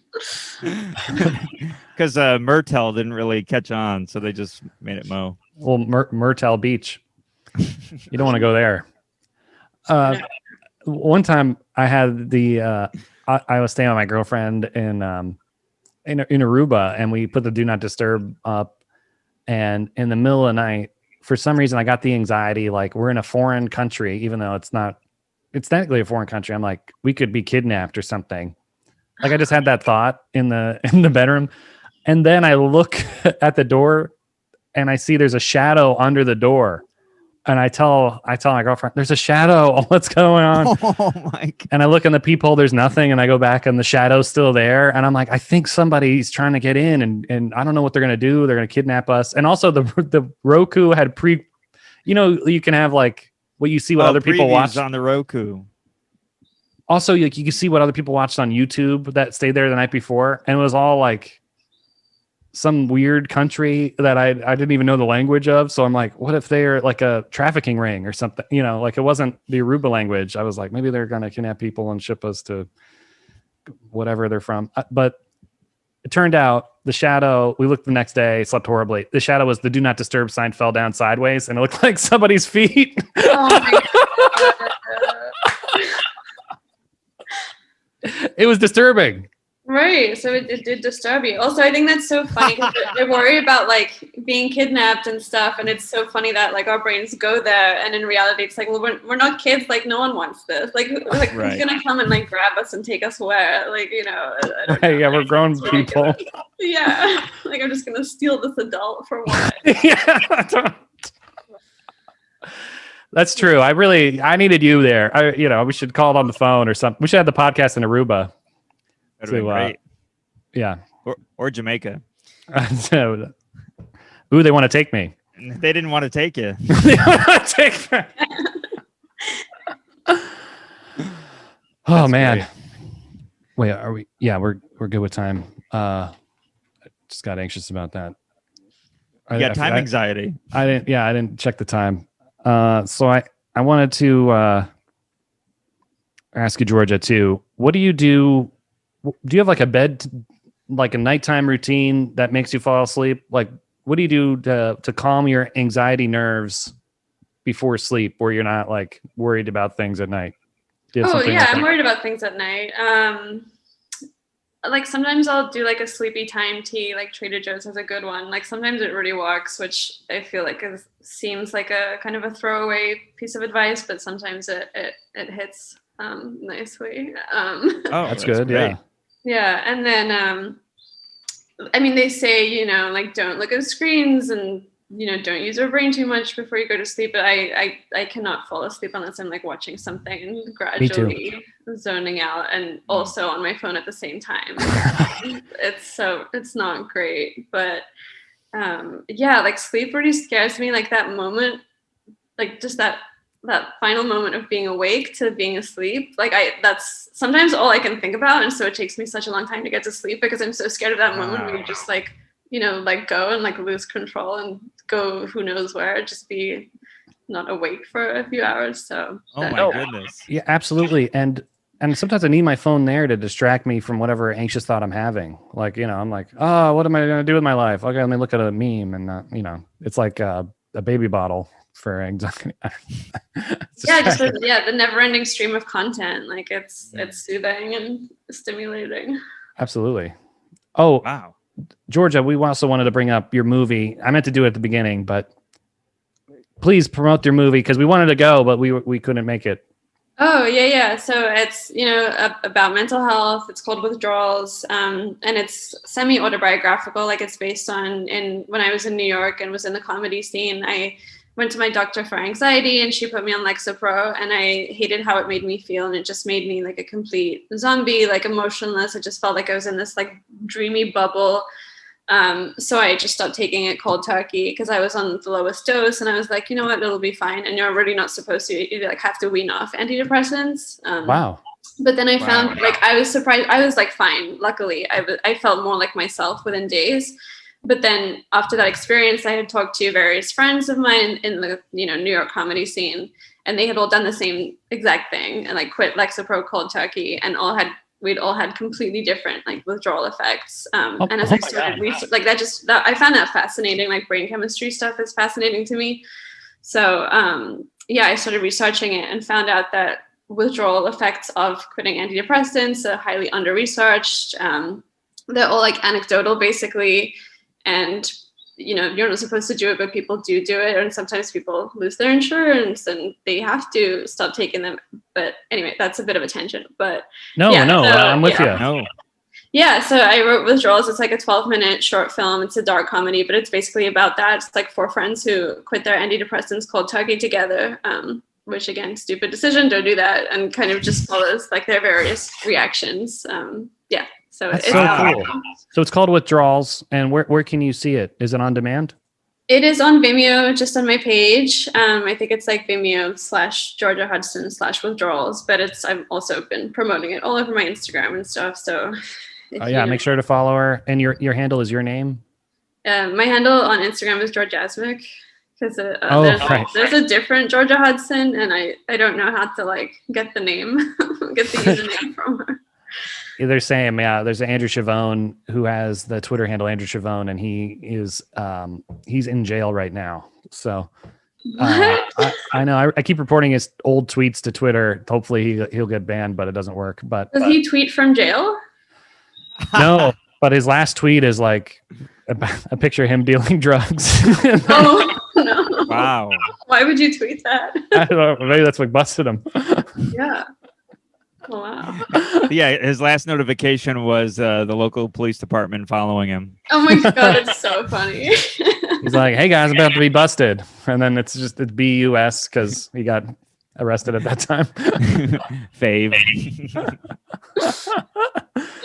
Because Myrtle didn't really catch on, so they just made it Mo. Well, Myrtle Beach. You don't want to go there. One time I had I was staying with my girlfriend in Aruba, and we put the do not disturb up, and in the middle of the night, for some reason, I got the anxiety, like we're in a foreign country, even though it's technically a foreign country. I'm like, we could be kidnapped or something. Like I just had that thought in the bedroom. And then I look at the door and I see there's a shadow under the door. And I tell my girlfriend, there's a shadow. What's going on? Oh my God. And I look in the peephole, there's nothing. And I go back and the shadow's still there. And I'm like, I think somebody's trying to get in and I don't know what they're going to do. They're going to kidnap us. And also the Roku had you can have like what you see what other people previews watch on the Roku. Also, you can see what other people watched on YouTube that stayed there the night before. And it was all like some weird country that I didn't even know the language of. So I'm like, what if they're like a trafficking ring or something? Like it wasn't the Aruba language. I was like, maybe they're going to kidnap people and ship us to whatever they're from. But it turned out the shadow, we looked the next day, slept horribly. The shadow was the do not disturb sign fell down sideways and it looked like somebody's feet. Oh my God. It was disturbing. Right. So it did disturb you. Also, I think that's so funny because they worry about like being kidnapped and stuff. And it's so funny that like our brains go there. And in reality, it's like, well, we're not kids. Like no one wants this. Like Right. who's going to come and like grab us and take us where? Like, I don't know. Yeah, we're grown people. Yeah. Like I'm just going to steal this adult for what? Yeah. That's true. I needed you there. We should call it on the phone or something. We should have the podcast in Aruba. That'd be great. Yeah. Or Jamaica. So, ooh, they want to take me. They didn't want to take you. They want to take me. Oh man. Great. Wait, are we? Yeah, we're good with time. Just got anxious about that. You got time anxiety. I didn't check the time. So I wanted to ask you, Jorja, too. What do you do? Do you have like a nighttime routine that makes you fall asleep? Like, what do you do to calm your anxiety nerves before sleep, where you're not like worried about things at night? I'm worried about things at night. Like sometimes I'll do like a sleepy time tea, like Trader Joe's has a good one. Like sometimes it really works, which I feel like seems like a kind of a throwaway piece of advice, but sometimes it hits nicely. That's good. Great. Yeah. Yeah. And then, they say, like don't look at screens and, don't use your brain too much before you go to sleep. But I cannot fall asleep unless I'm like watching something and gradually zoning out and also on my phone at the same time. It's not great, but like sleep really scares me. Like that moment, like just that final moment of being awake to being asleep. Like that's sometimes all I can think about. And so it takes me such a long time to get to sleep because I'm so scared of that moment where you just like, like go and like lose control and go who knows where, just be not awake for a few hours. So my goodness. Yeah, absolutely. And sometimes I need my phone there to distract me from whatever anxious thought I'm having. Like, I'm like, oh, what am I going to do with my life? Okay, let me look at a meme and, it's like a baby bottle for anxiety. The never-ending stream of content. Like it's soothing and stimulating. Absolutely. Oh, wow. Jorja, we also wanted to bring up your movie. I meant to do it at the beginning, but please promote your movie because we wanted to go, but we couldn't make it. Oh, yeah. So it's, about mental health. It's called Withdrawals. And it's semi-autobiographical. Like it's based on when I was in New York and was in the comedy scene, I went to my doctor for anxiety and she put me on Lexapro and I hated how it made me feel. And it just made me like a complete zombie, like emotionless. It just felt like I was in this like dreamy bubble. So I just stopped taking it cold turkey because I was on the lowest dose and I was like, you know what, it'll be fine. And you're already not supposed to, you like have to wean off antidepressants. Wow. But then I found like, I was surprised. I was like, fine. Luckily I felt more like myself within days. But then after that experience, I had talked to various friends of mine in the, New York comedy scene, and they had all done the same exact thing and like quit Lexapro cold turkey and we'd all had completely different like withdrawal effects. And as I started research, like I found that fascinating, like brain chemistry stuff is fascinating to me. So I started researching it and found out that withdrawal effects of quitting antidepressants are highly under-researched. They're all like anecdotal basically. And, you're not supposed to do it, but people do it. And sometimes people lose their insurance and they have to stop taking them. But anyway, that's a bit of a tangent. But I'm with you. No. Yeah, so I wrote Withdrawals. It's like a 12-minute short film. It's a dark comedy, but it's basically about that. It's like 4 friends who quit their antidepressants cold turkey together, which again, stupid decision, don't do that, and kind of just follows like their various reactions. Yeah, so That's it's so out. cool. So it's called Withdrawals, and where can you see it? Is it on demand? It is on Vimeo, just on my page. I think it's like Vimeo/Jorja Hudson/Withdrawals, but I've also been promoting it all over my Instagram and stuff. So Yeah, make sure to follow her. And your handle is your name? my handle on Instagram is Jorjasmic, because right. there's a different Jorja Hudson, and I don't know how to like get the name, get the username from her. They're saying, yeah, there's Andrew Chavone who has the Twitter handle Andrew Chavone, and he is he's in jail right now. So I know I keep reporting his old tweets to Twitter. Hopefully he'll get banned, but it doesn't work. But Does he tweet from jail? no, but his last tweet is like a picture of him dealing drugs. Oh no! Wow. Why would you tweet that? I don't know. Maybe that's what busted him. Yeah. Oh, wow. Yeah, his last notification was the local police department following him. Oh my god, it's so funny. He's like, "Hey guys, I'm about to be busted," and then it's BUS because he got arrested at that time. Fave.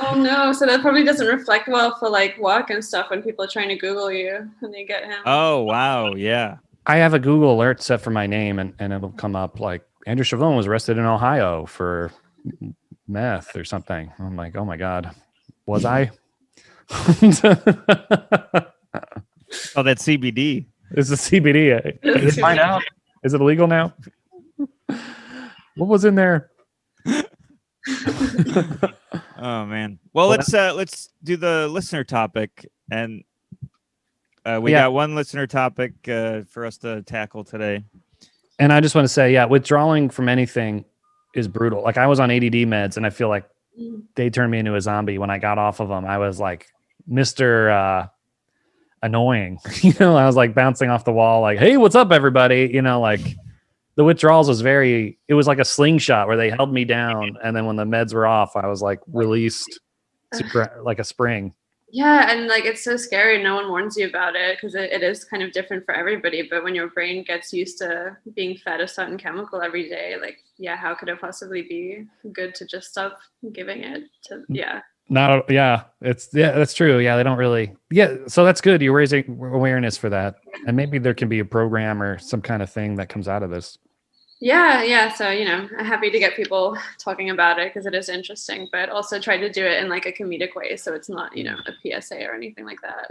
Oh no, so that probably doesn't reflect well for like work and stuff when people are trying to Google you and they get him. Oh wow, yeah. I have a Google alert set for my name, and it'll come up like Andrew Chavone was arrested in Ohio for meth or something. I'm like, oh my god, was I? Oh, that's CBD. It's a CBD. Is it mine out? Is it illegal now? What was in there? Oh man. Well, let's do the listener topic, and we got one listener topic for us to tackle today. And I just want to say, yeah, withdrawing from anything is brutal. Like I was on ADD meds, and I feel like they turned me into a zombie when I got off of them. I was like Mr. Annoying. I was like bouncing off the wall, like, "Hey, what's up, everybody?" Like the Withdrawals was it was like a slingshot where they held me down, and then when the meds were off, I was like released like a spring. Yeah, and like it's so scary. No one warns you about it because it is kind of different for everybody. But when your brain gets used to being fed a certain chemical every day, like, yeah, how could it possibly be good to just stop giving it to? Yeah. That's true. Yeah, they don't really. Yeah, so that's good. You're raising awareness for that, and maybe there can be a program or some kind of thing that comes out of this. Yeah. So, I'm happy to get people talking about it because it is interesting, but also try to do it in like a comedic way. So it's not, a PSA or anything like that.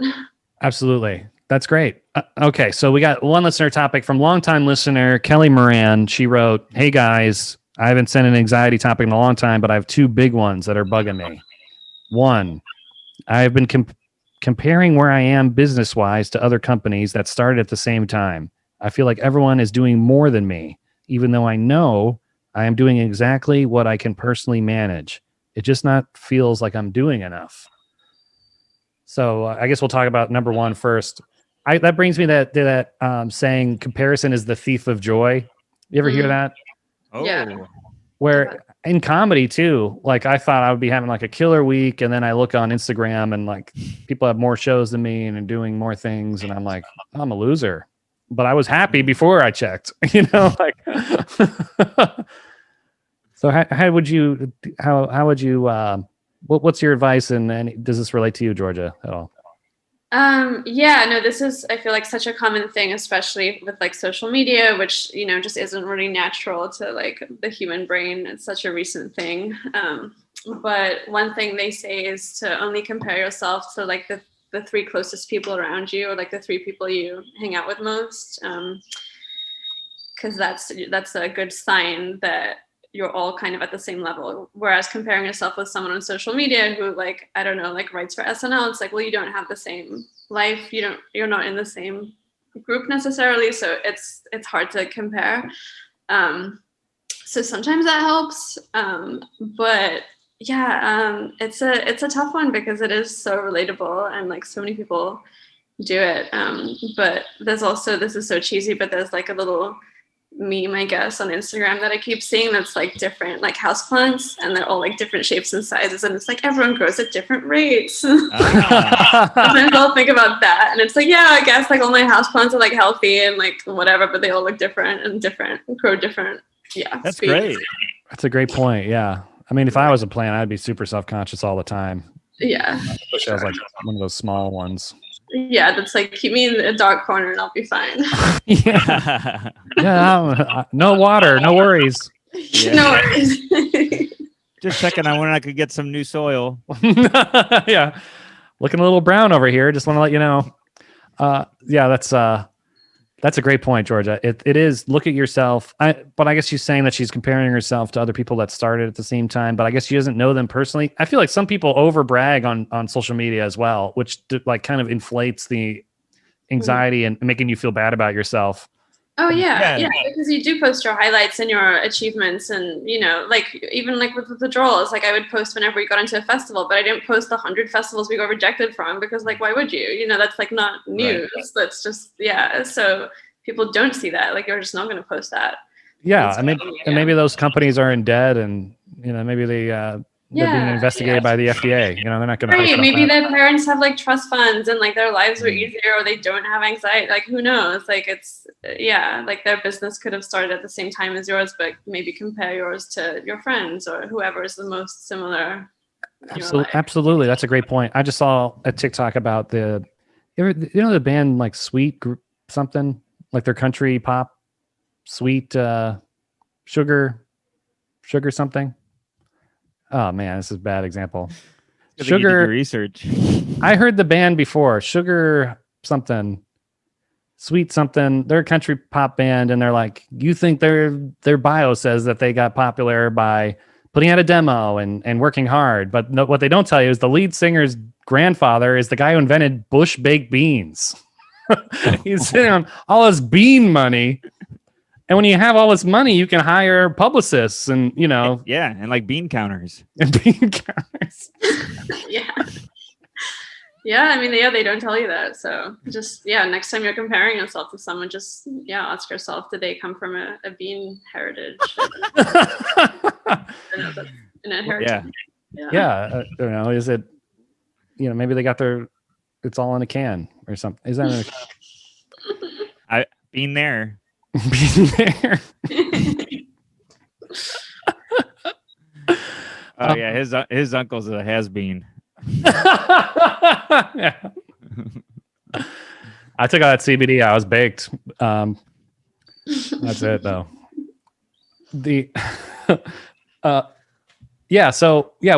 Absolutely. That's great. Okay. So we got one listener topic from longtime listener, Kelly Moran. She wrote, "Hey guys, I haven't sent an anxiety topic in a long time, but I have 2 big ones that are bugging me. 1, I have been comparing where I am business-wise to other companies that started at the same time. I feel like everyone is doing more than me, even though I know I am doing exactly what I can personally manage. It just not feels like I'm doing enough." So I guess we'll talk about number 1 first. That brings me to that saying, comparison is the thief of joy. You ever hear that? Oh. Yeah. Where in comedy too, like I thought I would be having like a killer week, and then I look on Instagram and like people have more shows than me and are doing more things, and I'm like, I'm a loser. But I was happy before I checked, like. So how would you what's your advice, and does this relate to you, Jorja, at all? Yeah, no, this is, I feel like, such a common thing, especially with like social media, which, just isn't really natural to like the human brain. It's such a recent thing. But one thing they say is to only compare yourself to like the 3 closest people around you, or like the 3 people you hang out with most. Because that's a good sign that you're all kind of at the same level. Whereas comparing yourself with someone on social media who, like, I don't know, like writes for SNL, it's like, well, you don't have the same life. You're not in the same group necessarily. So it's hard to compare. So sometimes that helps. But yeah, it's a tough one because it is so relatable and like so many people do it. But there's also, this is so cheesy, but there's like a little meme, I guess, on Instagram that I keep seeing that's like different, like houseplants, and they're all like different shapes and sizes, and it's like everyone grows at different rates. Ah. Sometimes I'll think about that, and it's like, yeah, I guess like all my houseplants are like healthy and like whatever, but they all look different and grow different. Yeah, That's speeds. great. That's a great point. Yeah. I mean, if I was a plant, I'd be super self-conscious all the time. Yeah, Especially as like one of those small ones. yeah, that's like keep me in a dark corner and I'll be fine. Yeah. Yeah. No water. No worries. Yeah. No worries. Just checking on when I could get some new soil. Yeah. Looking a little brown over here. Just want to let you know. Yeah, that's a great point, Jorja. It is look at yourself. But I guess she's saying that she's comparing herself to other people that started at the same time, but I guess she doesn't know them personally. I feel like some people over brag on social media as well, which like kind of inflates the anxiety and making you feel bad about yourself. Oh Yeah. yeah, because you do post your highlights and your achievements, and you know, like even like with Withdrawals, like I would post whenever we got into a festival, but I didn't post the 100 festivals we got rejected from because like why would you? You know, that's like not news. Right. That's just so people don't see that. Like you're just not going to post that. Yeah, That's and maybe, funny, and maybe those companies are in debt, and you know maybe they're being investigated by the FDA. You know, they're not going to. Right, maybe their parents have like trust funds and like their lives were easier, or they don't have anxiety. Like who knows? Like it's like their business could have started at the same time as yours, but maybe compare yours to your friends or whoever is the most similar. Absolutely, that's a great point. I just saw a TikTok about the band like Sweet Group something, like their country pop, Sweet Sugar something. Oh man, this is a bad example. Sugar research. I heard the band before, Sugar something, Sweet something. They're a country pop band, and they're like, you think their bio says that they got popular by putting out a demo and working hard, but no, what they don't tell you is the lead singer's grandfather is the guy who invented Bush baked beans. He's sitting on all his bean money. And when you have all this money, you can hire publicists and, you know. Yeah, and like bean counters. And bean counters. Yeah. Yeah, I mean, they don't tell you that. So just, next time you're comparing yourself to someone, just, ask yourself, did they come from a bean heritage? Yeah. I don't know. Is it, maybe they got it's all in a can or something. Is that bean there? Being there. Oh yeah, his uncle's a has-been. Yeah. I took out that CBD. I was baked. That's it though.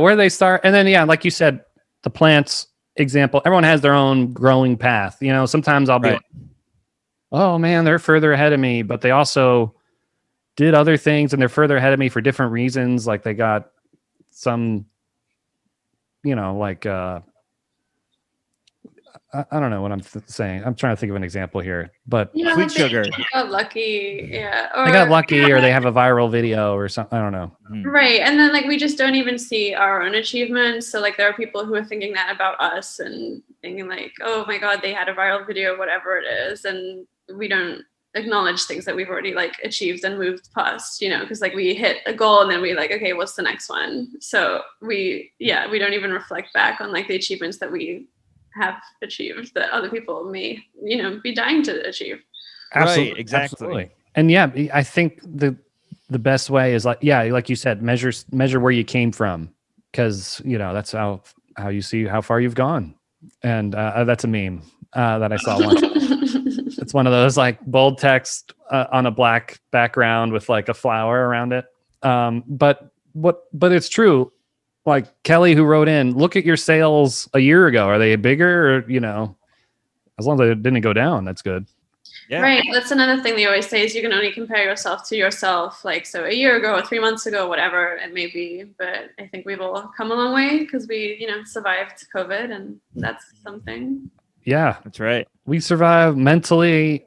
Where they start, and then like you said, the plants example. Everyone has their own growing path. Sometimes I'll be like, oh man, they're further ahead of me, but they also did other things and they're further ahead of me for different reasons. Like they got some, I don't know what I'm saying. I'm trying to think of an example here, but Sweet Sugar. They got lucky. Yeah. They got lucky or they have a viral video or something. I don't know. Right. And then we just don't even see our own achievements. So there are people who are thinking that about us and thinking like, oh my God, they had a viral video, whatever it is. And we don't acknowledge things that we've already achieved and moved past, because we hit a goal and then we okay, what's the next one? So we don't even reflect back on the achievements that we have achieved that other people may, be dying to achieve. Absolutely. Right, exactly. Absolutely. And I think the best way is like you said, measure where you came from. Cause that's how you see how far you've gone. And that's a meme that I saw once. It's one of those bold text on a black background with a flower around it. But it's true. Like Kelly, who wrote in, look at your sales a year ago. Are they bigger or, as long as they didn't go down, that's good. Yeah. Right. That's another thing they always say is you can only compare yourself to yourself. So a year ago or 3 months ago, whatever it may be. But I think we've all come a long way because we, survived COVID, and that's something. Yeah, that's right. We survive mentally.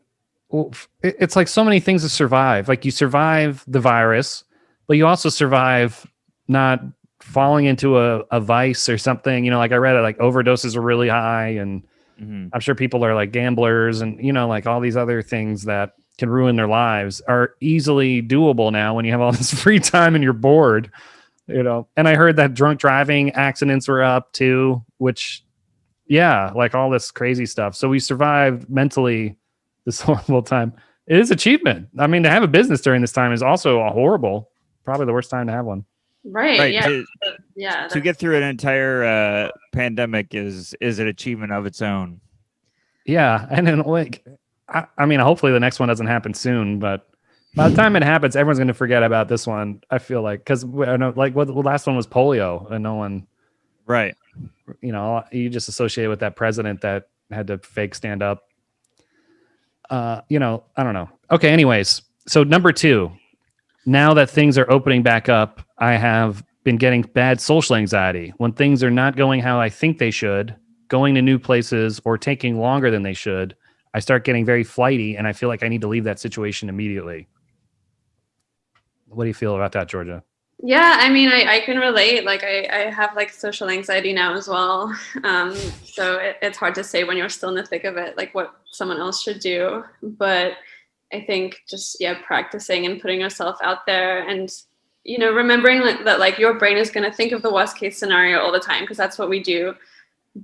It's like so many things to survive. Like you survive the virus, but you also survive not falling into a vice or something. I read it overdoses are really high, and I'm sure people are gamblers and all these other things that can ruin their lives are easily doable now when you have all this free time and you're bored, And I heard that drunk driving accidents were up too, which, yeah, like all this crazy stuff. So we survived mentally this horrible time. It is achievement. I mean, to have a business during this time is also probably the worst time to have one. Right. Yeah. To get through an entire pandemic is an achievement of its own. Yeah, and then I mean, hopefully the next one doesn't happen soon, but by the time it happens, everyone's going to forget about this one. I feel like because I know, like, the last one was polio, and no one, right? You just associate with that president that had to fake stand up. I don't know. Okay, anyways, so number 2, now that things are opening back up, I have been getting bad social anxiety when things are not going how I think they should, going to new places or taking longer than they should. I start getting very flighty, and I feel like I need to leave that situation immediately. What do you feel about that, Jorja? Yeah, I mean, I can relate. Like, I have like social anxiety now as well. So it's hard to say when you're still in the thick of it, like what someone else should do. But I think just, practicing and putting yourself out there and, remembering that like your brain is going to think of the worst case scenario all the time, because that's what we do.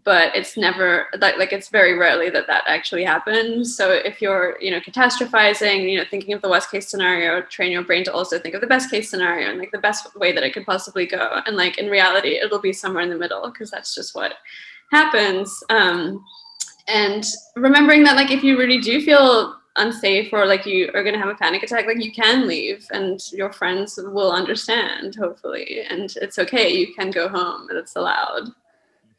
But it's never like it's very rarely that actually happens. So if you're, catastrophizing, thinking of the worst case scenario, train your brain to also think of the best case scenario and like the best way that it could possibly go. And like in reality, it'll be somewhere in the middle, because that's just what happens. And remembering that like if you really do feel unsafe or like you are going to have a panic attack, like you can leave and your friends will understand, hopefully, and it's okay. You can go home and it's allowed.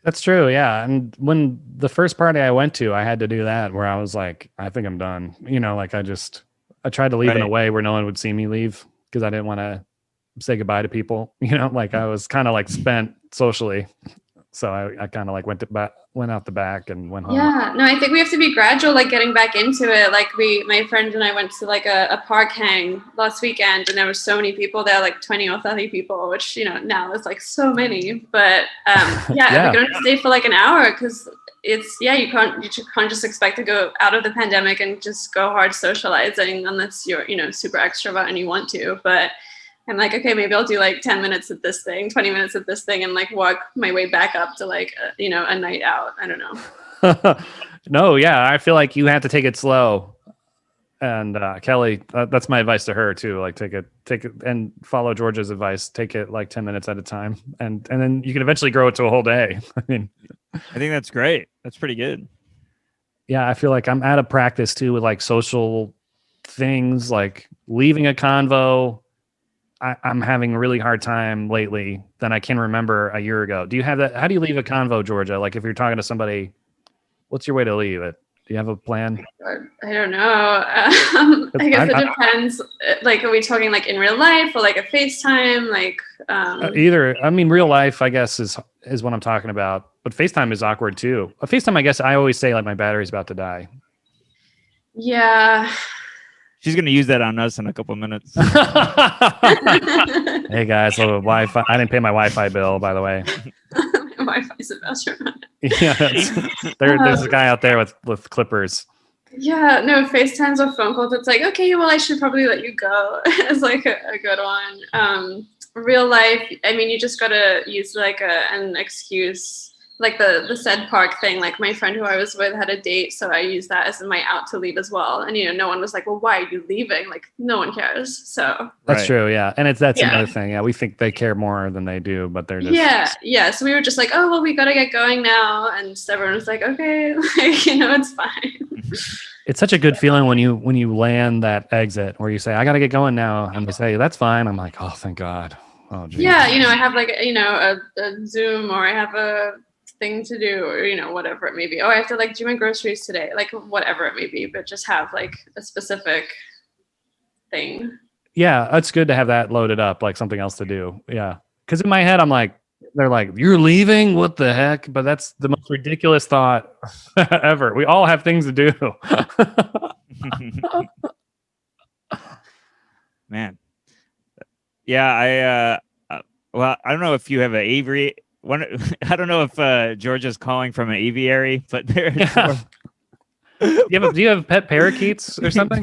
That's true. Yeah. And when the first party I went to, I had to do that where I was like, I think I'm done. Like I tried to leave in a way where no one would see me leave because I didn't want to say goodbye to people, like I was kind of like spent socially. So I kind of like went out the back and went home. Yeah, no, I think we have to be gradual, like getting back into it. Like my friend and I went to like a park hang last weekend, and there were so many people there, like 20 or 30 people, which, now is like so many. But we're going to stay for like an hour because it's, you can't just expect to go out of the pandemic and just go hard socializing unless you're, super extrovert and you want to. But I'm like, okay, maybe I'll do like 10 minutes of this thing, 20 minutes of this thing, and like walk my way back up to like, a night out. I don't know. No, yeah. I feel like you have to take it slow. And Kelly, that's my advice to her too. Like take it and follow Jorja's advice. Take it like 10 minutes at a time. And then you can eventually grow it to a whole day. I mean, I think that's great. That's pretty good. Yeah. I feel like I'm out of practice too with like social things, like leaving a convo. I'm having a really hard time lately than I can remember a year ago. Do you have that? How do you leave a convo, Jorja? Like if you're talking to somebody, what's your way to leave it? Do you have a plan? I don't know. I guess it depends. Like, are we talking like in real life or like a FaceTime? Like either. I mean, real life, I guess, is what I'm talking about. But FaceTime is awkward too. A FaceTime, I guess, I always say like my battery's about to die. Yeah. She's going to use that on us in a couple of minutes. Hey guys, little Wi-Fi. I didn't pay my Wi-Fi bill, by the way. My Wi-Fi's about to run. Yeah, there's a guy out there with clippers. Yeah, no, FaceTimes or phone calls. It's like, okay, well, I should probably let you go. It's like a good one. Real life, I mean, you just gotta use like an excuse. Like the said park thing, like my friend who I was with had a date, so I used that as my out to leave as well. And no one was like, well, why are you leaving? Like no one cares. So that's true, yeah. And that's another thing. Yeah, we think they care more than they do, but they're just yeah. So we were just like, oh well, we gotta get going now, and everyone was like, okay, like it's fine. It's such a good feeling when you land that exit where you say, I gotta get going now, and they say that's fine. I'm like, oh, thank God. Oh, geez. Yeah, I have like a Zoom, or I have a thing to do, or whatever it may be. Oh, I have to like do my groceries today, like whatever it may be, but just have like a specific thing. Yeah, it's good to have that loaded up, like something else to do. Yeah, because in my head I'm like, they're like, you're leaving? What the heck? But that's the most ridiculous thought ever. We all have things to do. Man, yeah, well, I don't know if you have an aviary. I don't know if Jorja's calling from an aviary, but there. Yeah. Do you have pet parakeets or something?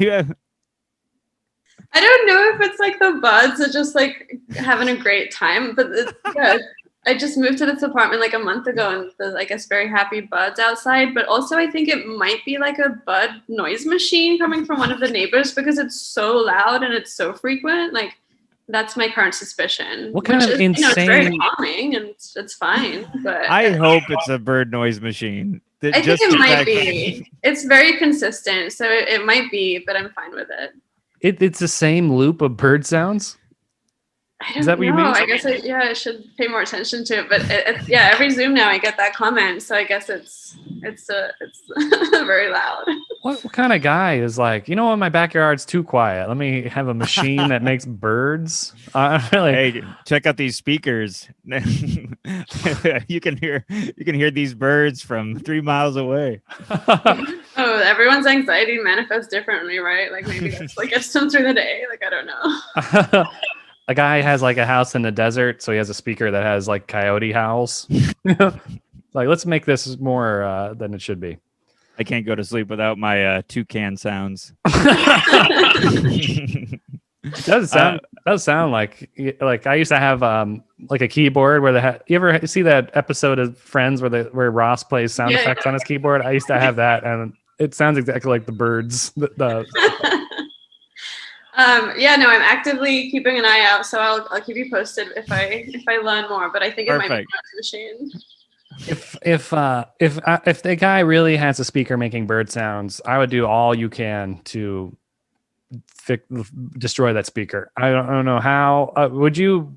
I don't know if it's like the buds are just like having a great time, but yeah, I just moved to this apartment like a month ago, and there's, I guess, very happy buds outside. But also, I think it might be like a bud noise machine coming from one of the neighbors because it's so loud and it's so frequent. Like, that's my current suspicion. What kind of insane? It's very calming and it's fine. But I hope it's a bird noise machine. I think it might be. It's very consistent, so it might be, but I'm fine with it. It's the same loop of bird sounds. Is that what you mean? I guess I should pay more attention to it. But yeah, every Zoom now I get that comment, so I guess it's very loud. What kind of guy is like, you know what, my backyard's too quiet. Let me have a machine that makes birds. Hey, check out these speakers. you can hear these birds from 3 miles away. Oh, everyone's anxiety manifests differently, right? Like maybe that's like gets them through the day. Like I don't know. A guy has like a house in the desert, so he has a speaker that has like coyote howls. Like, let's make this more than it should be. I can't go to sleep without my toucan sounds. does sound like I used to have like a keyboard where you ever see that episode of Friends where Ross plays sound effects on his keyboard? I used to have that, and it sounds exactly like the birds. I'm actively keeping an eye out, so I'll keep you posted if I learn more. But I think it might be a machine. If the guy really has a speaker making bird sounds, I would do all you can to destroy that speaker. I don't know how. Would you?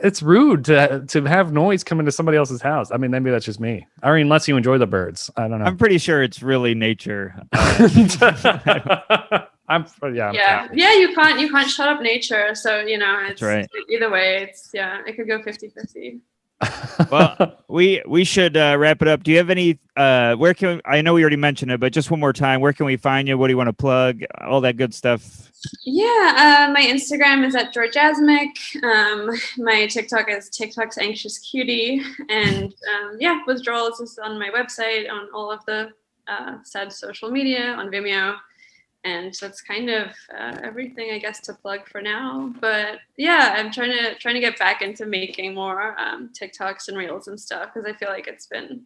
It's rude to have noise come into somebody else's house. I mean, maybe that's just me. I mean, unless you enjoy the birds. I don't know. I'm pretty sure it's really nature. You can't shut up nature. So it's right. Either way, it could go 50-50. Well, we should wrap it up. Do you have any where can I know we already mentioned it, but just one more time, where can we find you? What do you want to plug? All that good stuff. Yeah, my Instagram is at Jorjasmic. My TikTok is TikTok's Anxious Cutie, and Withdrawals is on my website, on all of the said social media, on Vimeo. And that's kind of everything, I guess, to plug for now. But yeah, I'm trying to get back into making more TikToks and Reels and stuff, because I feel like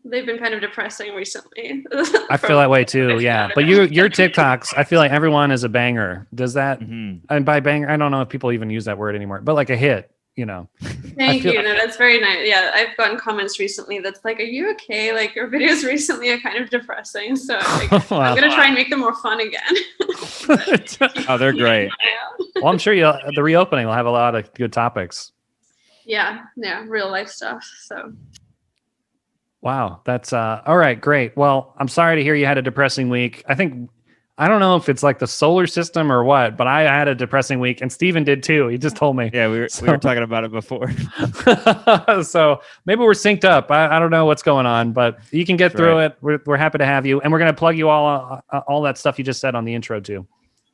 they've been kind of depressing recently. I feel that way too. Yeah, but your TikToks, I feel like everyone is a banger. Does that? Mm-hmm. And by banger, I don't know if people even use that word anymore. But like a hit. Thank you. No, that's very nice. Yeah, I've gotten comments recently that's like, "Are you okay? Like your videos recently are kind of depressing." So I'm gonna try and make them more fun again. Oh, they're great. Well, I'm sure the reopening will have a lot of good topics. Yeah, real life stuff. So. Wow, that's all right. Great. Well, I'm sorry to hear you had a depressing week. I don't know if it's like the solar system or what, but I had a depressing week, and Steven did too. He just told me. Yeah, we were talking about it before. So maybe we're synced up. I don't know what's going on, but you can get through it. We're happy to have you, and we're going to plug you all that stuff you just said on the intro too.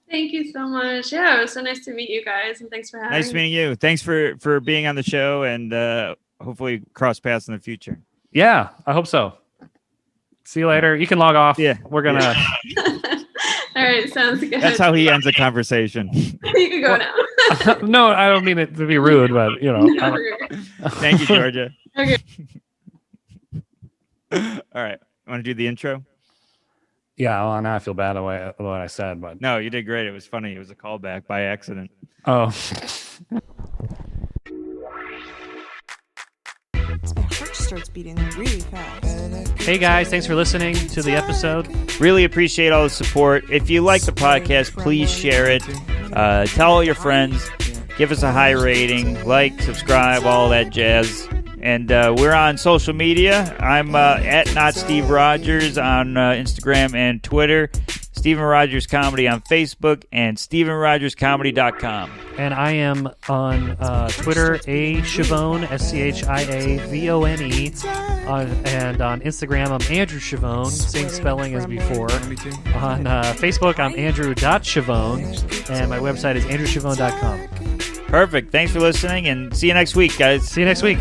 Thank you so much. Yeah, it was so nice to meet you guys, and thanks for having me. Nice meeting you. Thanks for being on the show, and hopefully cross paths in the future. Yeah, I hope so. See you later. You can log off. Yeah, we're gonna. All right, sounds good. That's how he ends a conversation. You can go now. No, I don't mean it to be rude, but Thank you, Jorja. Okay. All right, want to do the intro? Yeah, well, now I feel bad about what I said, but no, you did great. It was funny. It was a callback by accident. Oh. My heart starts beating really fast. Hey guys, thanks for listening to the episode. Really appreciate all the support. If you like the podcast, please share it. Tell all your friends. Give us a high rating. Like, subscribe, all that jazz. And we're on social media. I'm at Not Steve Rogers on Instagram and Twitter. Steven Rogers Comedy on Facebook, and StevenRogersComedy.com. And I am on Twitter, Chavone, SCHIAVONE, and on Instagram, I'm Andrew Chavone, same spelling as before. On Facebook, I'm Andrew.Chavone, and my website is AndrewChavone.com. Perfect. Thanks for listening, and see you next week, guys. See you next week.